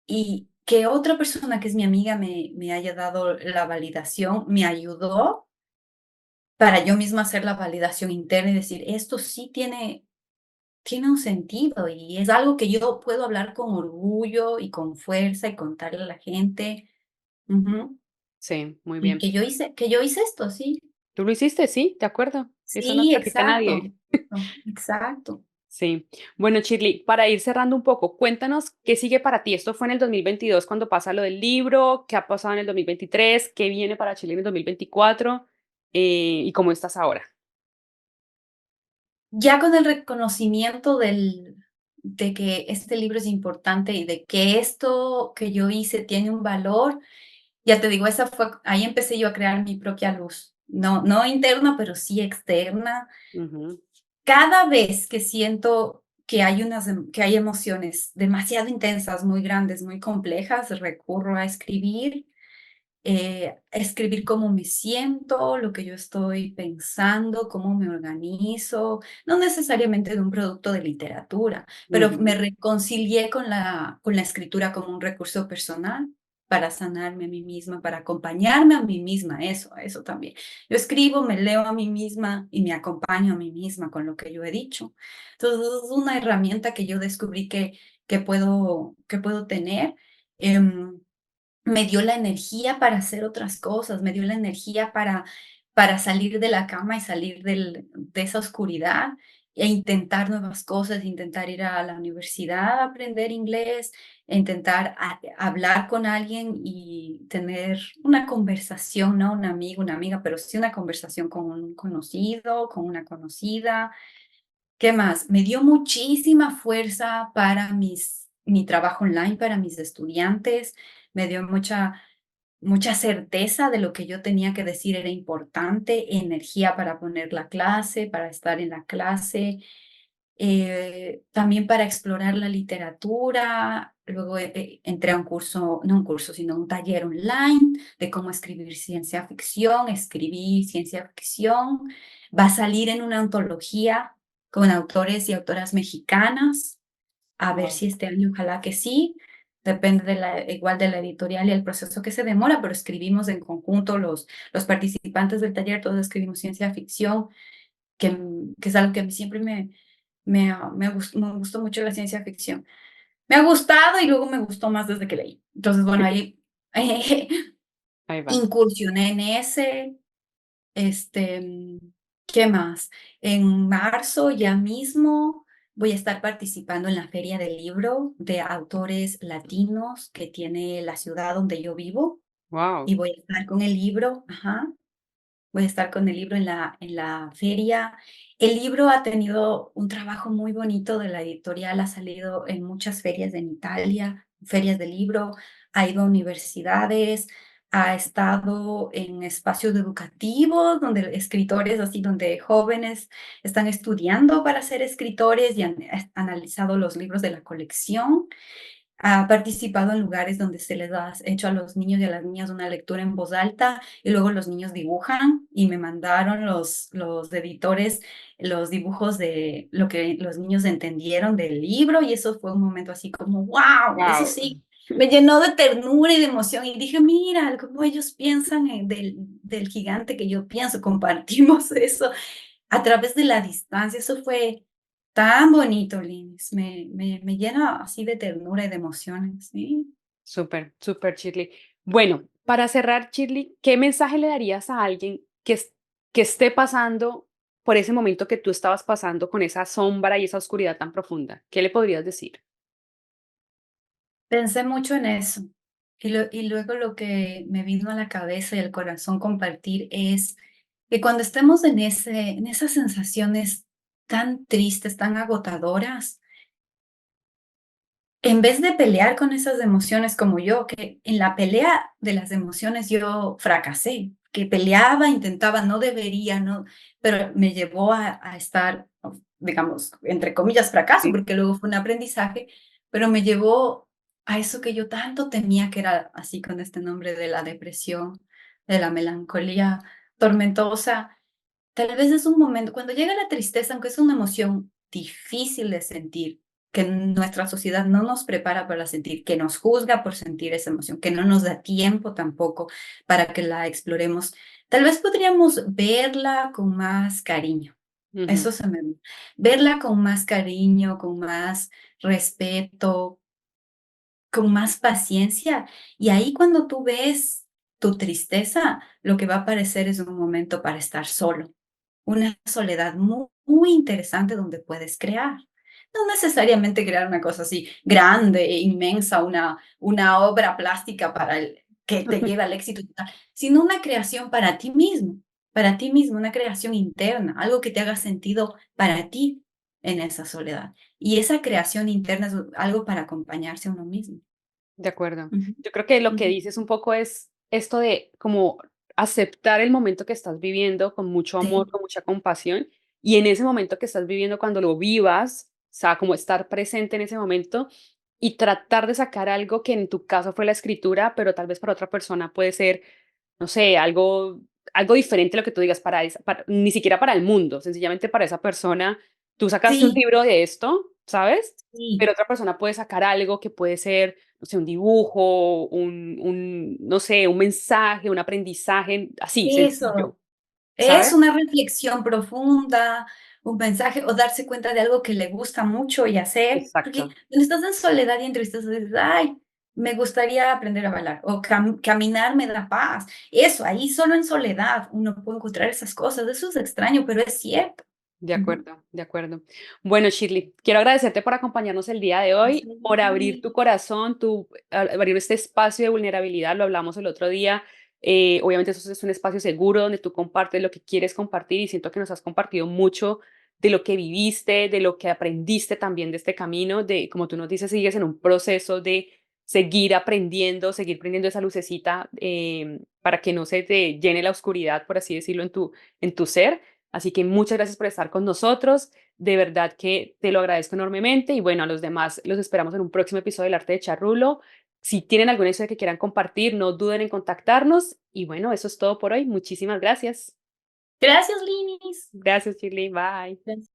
y que otra persona que es mi amiga me haya dado la validación, me ayudó para yo misma hacer la validación interna y decir: "Esto sí tiene un sentido y es algo que yo puedo hablar con orgullo y con fuerza y contarle a la gente". Ujú. Sí, muy Y bien. que yo hice esto, sí. ¿Tú lo hiciste? Sí, de acuerdo. Eso no Sí, te lo quita exacto. nadie. Exacto. Sí. Bueno, Shirley, para ir cerrando un poco, cuéntanos qué sigue para ti. Esto fue en el 2022 cuando pasa lo del libro, qué ha pasado en el 2023, qué viene para Chile en el 2024, y cómo estás ahora. Ya con el reconocimiento de que este libro es importante y de que esto que yo hice tiene un valor, ya te digo, esa fue ahí empecé yo a crear mi propia luz. No interna, pero sí externa. Ujú. Cada vez que siento que hay emociones demasiado intensas, muy grandes, muy complejas, recurro a escribir cómo me siento, lo que yo estoy pensando, cómo me organizo, no necesariamente de un producto de literatura, pero me Ujú. reconcilié con la escritura como un recurso personal para sanarme a mí misma, para acompañarme a mí misma, eso también. Yo escribo, me leo a mí misma y me acompaño a mí misma con lo que yo he dicho. Entonces, es una herramienta que yo descubrí que puedo tener. em, Me dio la energía para hacer otras cosas, me dio la energía para salir de la cama y salir de esa oscuridad e intentar nuevas cosas, intentar ir a la universidad a aprender inglés, e intentar hablar con alguien y tener una conversación, no un amigo, una amiga, pero sí una conversación con un conocido, con una conocida. ¿Qué más? Me dio muchísima fuerza para mi trabajo online, para mis estudiantes, me dio mucha certeza de lo que yo tenía que decir era importante, energía para poner la clase, para estar en la clase, también para explorar la literatura. Luego entré a un curso, no un curso, sino un taller online de cómo escribir ciencia ficción. Escribí ciencia ficción. Va a salir en una antología con autores y autoras mexicanas. A ver Wow. si este año, ojalá que sí. Depende igual de la editorial y el proceso que se demora, pero escribimos en conjunto los participantes del taller, todos escribimos ciencia ficción, que es algo que a mí siempre me gustó mucho la ciencia ficción. Me ha gustado y luego me gustó más desde que leí. Entonces, bueno, ahí Ahí va. incursioné en ese. ¿Qué más? En marzo ya mismo voy a estar participando en la Feria del Libro de autores latinos que tiene la ciudad donde yo vivo Wow. y voy a estar con el libro, ajá. Voy a estar con el libro en la feria. El libro ha tenido un trabajo muy bonito de la editorial, ha salido en muchas ferias en Italia, ferias de libro, ha ido a universidades, ha estado en espacios educativos donde escritores, así donde jóvenes están estudiando para ser escritores y han analizado los libros de la colección. Ha participado en lugares donde se les ha hecho a los niños y a las niñas una lectura en voz alta y luego los niños dibujan y me mandaron los editores los dibujos de lo que los niños entendieron del libro y eso fue un momento así como, wow, eso Wow. sí, me llenó de ternura y de emoción y dije, mira, cómo ellos piensan del gigante que yo pienso, compartimos eso a través de la distancia. Eso fue tan bonito, Linis. Me llena así de ternura y de emociones, ¿sí? Súper, súper, Shirley. Bueno, para cerrar, Shirley, ¿qué mensaje le darías a alguien que esté pasando por ese momento que tú estabas pasando con esa sombra y esa oscuridad tan profunda? ¿Qué le podrías decir? Pensé mucho en eso. Y luego lo que me vino a la cabeza y al corazón compartir es que cuando estemos en esas sensaciones tan tristes, tan agotadoras, en vez de pelear con esas emociones como yo, que en la pelea de las emociones yo fracasé, que peleaba, intentaba, no debería, no, pero me llevó a estar, digamos, entre comillas, fracaso, Sí. porque luego fue un aprendizaje, pero me llevó a eso que yo tanto temía, que era así con este nombre de la depresión, de la melancolía tormentosa. Tal vez es un momento, cuando llega la tristeza, aunque es una emoción difícil de sentir, que nuestra sociedad no nos prepara para sentir, que nos juzga por sentir esa emoción, que no nos da tiempo tampoco para que la exploremos, tal vez podríamos verla con más cariño. Ujú. Eso se me... Verla con más cariño, con más respeto, con más paciencia. Y ahí cuando tú ves tu tristeza, lo que va a aparecer es un momento para estar solo, una soledad muy interesante donde puedes crear. No necesariamente crear una cosa así grande e inmensa, una obra plástica para que te lleve al éxito, y tal, sino una creación para ti mismo, una creación interna, algo que te haga sentido para ti en esa soledad. Y esa creación interna es algo para acompañarse a uno mismo. De acuerdo. Ujú, Yo creo que lo que ujú. dices un poco es esto de como aceptar el momento que estás viviendo con mucho amor, Sí, con mucha compasión, y en ese momento que estás viviendo, cuando lo vivas, o sea, como estar presente en ese momento y tratar de sacar algo que en tu caso fue la escritura, pero tal vez para otra persona puede ser, no sé, algo diferente a lo que tú digas ni siquiera para el mundo, sencillamente para esa persona. Tú sacaste un sí, libro de esto, ¿sabes? sí. Pero otra persona puede sacar algo que puede ser, no sé, un dibujo, no sé, un mensaje, un aprendizaje, así, sencillo, Eso. Es ¿sabes? una reflexión profunda, un mensaje o darse cuenta de algo que le gusta mucho y hacer, porque Exacto, cuando estás en soledad y en tristeza dices, ay, me gustaría aprender a bailar o caminar me da paz. Eso, ahí solo en soledad uno puede encontrar esas cosas. Eso es extraño, pero es cierto. de Ujú. acuerdo, de acuerdo. Bueno, Shirley, quiero agradecerte por acompañarnos el día de hoy, por abrir Sí. tu corazón, abrir este espacio de vulnerabilidad, lo hablamos el otro día. Obviamente eso es un espacio seguro donde tú compartes lo que quieres compartir y siento que nos has compartido mucho de lo que viviste, de lo que aprendiste también de este camino, de, como tú nos dices, sigues en un proceso de seguir aprendiendo, seguir prendiendo esa lucecita para que no se te llene la oscuridad, por así decirlo, en tu ser. Así que muchas gracias por estar con nosotros. De verdad que te lo agradezco enormemente. Y bueno, a los demás los esperamos en un próximo episodio del Arte de Charrulo. Si tienen alguna historia que quieran compartir, no duden en contactarnos. Y bueno, eso es todo por hoy. Muchísimas gracias. Gracias, Linis. Gracias, Shirley. Bye.